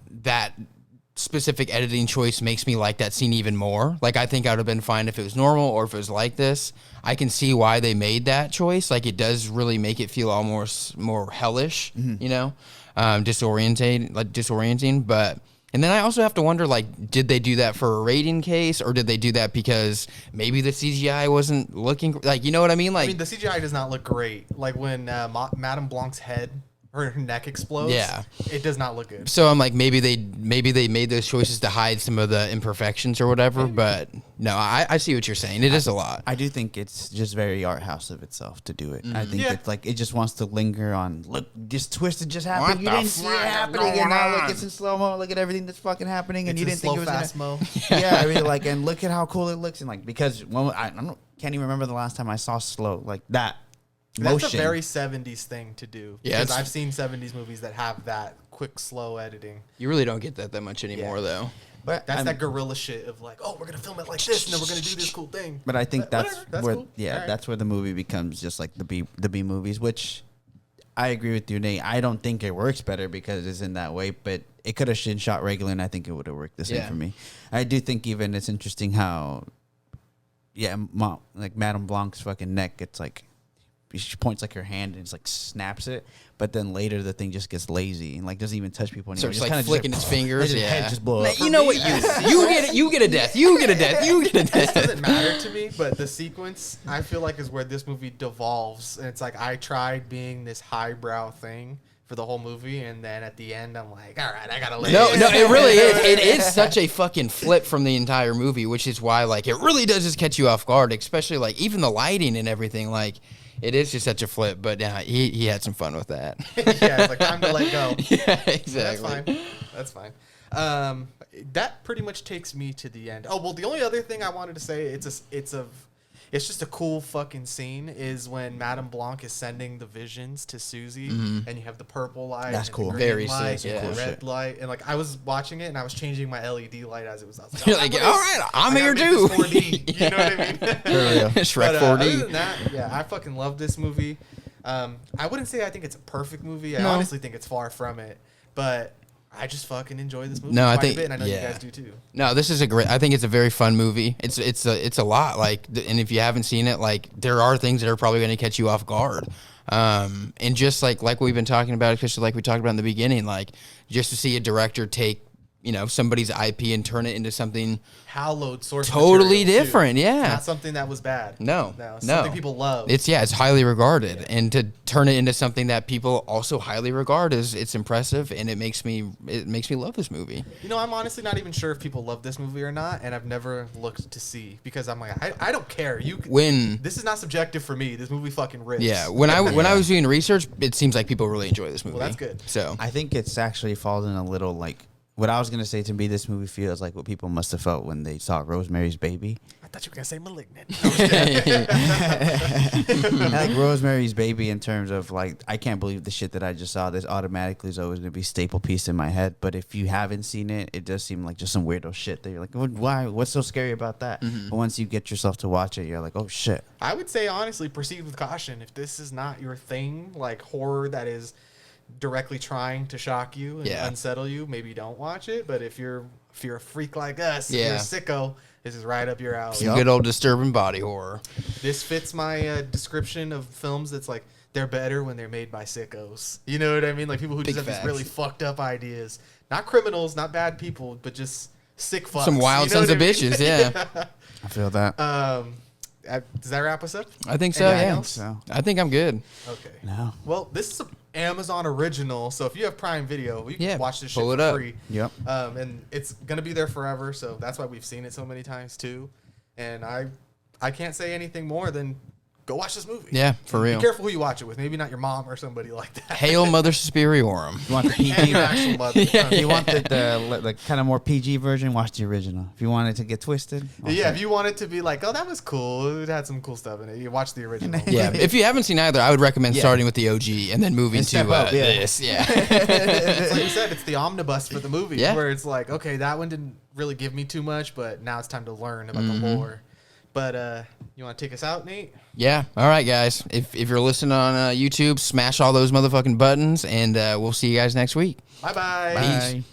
specific editing choice makes me like that scene even more. Like, I think I would have been fine if it was normal or if it was like this. I can see why they made that choice. Like, it does really make it feel almost more hellish, you know, disorienting. But, and then I also have to wonder, like, did they do that for a rating case, or did they do that because maybe the CGI wasn't looking, like, you know what I mean? Like, I mean, the CGI does not look great. Like when Madame Blanc's head, her neck explodes. Yeah. It does not look good. so I'm like, maybe they made those choices to hide some of the imperfections or whatever. But no, I see what you're saying. It is a lot. I do think it's just very art house of itself to do it. I think Yeah. it's like it just wants to linger on. Look, this twisted just happened. What You the didn't see it fuck is happening, and going now look, on? it's in slow mo. Look at everything that's fucking happening, and It's you in didn't think slow it was gonna- fast mo. Yeah, I mean, like, and look at how cool it looks, and like because can't even remember the last time I saw slow like that. That's Motion. a very 70s thing to do. Yeah, Because it's- I've seen 70s movies that have that quick, slow editing. You really don't get that much anymore, Yeah. though. But That's I'm- that guerrilla shit of like, oh, we're going to film it like this, and then we're going to do this cool thing. But I think that's whatever, that's where, cool. yeah, Alright. that's where the movie becomes just like the B movies, which I agree with you, Nate. I don't think it works better because it's in that way, but it could have been shot regular, and I think it would have worked the same Yeah. for me. I do think even it's interesting how, like Madame Blanc's fucking neck, it's like she points like her hand and it's like snaps it, but then later the thing just gets lazy and like doesn't even touch people anymore. Starts Just like kinda flicking just, its fingers. his Yeah, head just blow up. You know what? You get it. You get a death. You get a death. You get a This death. doesn't matter to me, but the sequence, I feel like, is where this movie devolves. And it's like I tried being this highbrow thing for the whole movie, and then at the end, I'm like, all right, I got to let No, it no, it really is. It is such a fucking flip from the entire movie, which is why, like, it really does just catch you off guard, especially, like, even the lighting and everything. Like, it is just such a flip, but yeah, he had some fun with that. Yeah, it's like time to let go. Yeah, That's exactly. fine. That's fine. That pretty much takes me to the end. Oh well, the only other thing I wanted to say, it's just a cool fucking scene, is when Madame Blanc is sending the visions to Susie, and you have the purple light, That's and cool. the green Very light, sick, and yeah. the Cool red shit. light, and like I was watching it and I was changing my LED light as it was. I was You're like, all right, I'm here too. 4D. You know what I mean? Shrek But, 4D. other than that, yeah, I fucking love this movie. I wouldn't say I think it's a perfect movie. I No. honestly think it's far from it, but I just fucking enjoy this movie No, I quite think- a bit, and I know yeah. you guys do too. No, this is I think it's a very fun movie. It's a lot, like, and if you haven't seen it, like, there are things that are probably going to catch you off guard. And just like we've been talking about, especially like we talked about in the beginning, like, just to see a director take somebody's IP and turn it into something hallowed source totally material, too. different. Yeah, Not something that was bad. No, it's something people love. It's highly regarded, and to turn it into something that people also highly regard it's impressive, and it makes me love this movie. I'm honestly not even sure if people love this movie or not, and I've never looked to see because I'm like, I don't care. This is not subjective for me. This movie fucking rips. Yeah, when I was doing research, it seems like people really enjoy this movie. Well, that's good. So I think it's actually fallen a little like what I was gonna say. To me, this movie feels like what people must have felt when they saw Rosemary's Baby. I thought you were gonna say Malignant. Like Rosemary's Baby in terms of like, I can't believe the shit that I just saw. This automatically is always gonna be staple piece in my head. But if you haven't seen it, it does seem like just some weirdo shit that you're like, why? What's so scary about that? But once you get yourself to watch it, you're like, oh shit. I would say honestly, proceed with caution. If this is not your thing, like horror that is directly trying to shock you and unsettle you, maybe don't watch it. But if you're a freak like us, if you're a sicko, this is right up your alley. Some good old disturbing body horror. This fits my description of films that's like, they're better when they're made by sickos. You know what I mean? Like people who just have these really fucked up ideas. Not criminals, not bad people, but just sick fucks. Some wild sons of bitches, yeah. I feel that. Does that wrap us up? I think so, Anything yeah. else? So, I think I'm good. Okay. no. Well, this is an Amazon original, so if you have Prime Video, you can watch this shit pull it for up. free. Yep. And it's gonna be there forever, so that's why we've seen it so many times too. And I can't say anything more than go watch this movie. Yeah, for real. Be careful who you watch it with. Maybe not your mom or somebody like that. Hail Mother Superiorum. You want the And your PG? actual mother. Yeah. You want the kind of more PG version? Watch the original. If you want it to get twisted, watch Yeah, it. if you want it to be like, oh, that was cool. It had some cool stuff in it. You watch the original. Yeah, if you haven't seen either, I would recommend starting with the OG and then moving And to step up, yeah. this. Yeah. It's like you said, it's the omnibus for the movie. Yeah. Where it's like, okay, that one didn't really give me too much, but now it's time to learn about the lore. But you want to take us out, Nate? Yeah. All right, guys. If you're listening on YouTube, smash all those motherfucking buttons, and we'll see you guys next week. Bye-bye. Peace. Bye.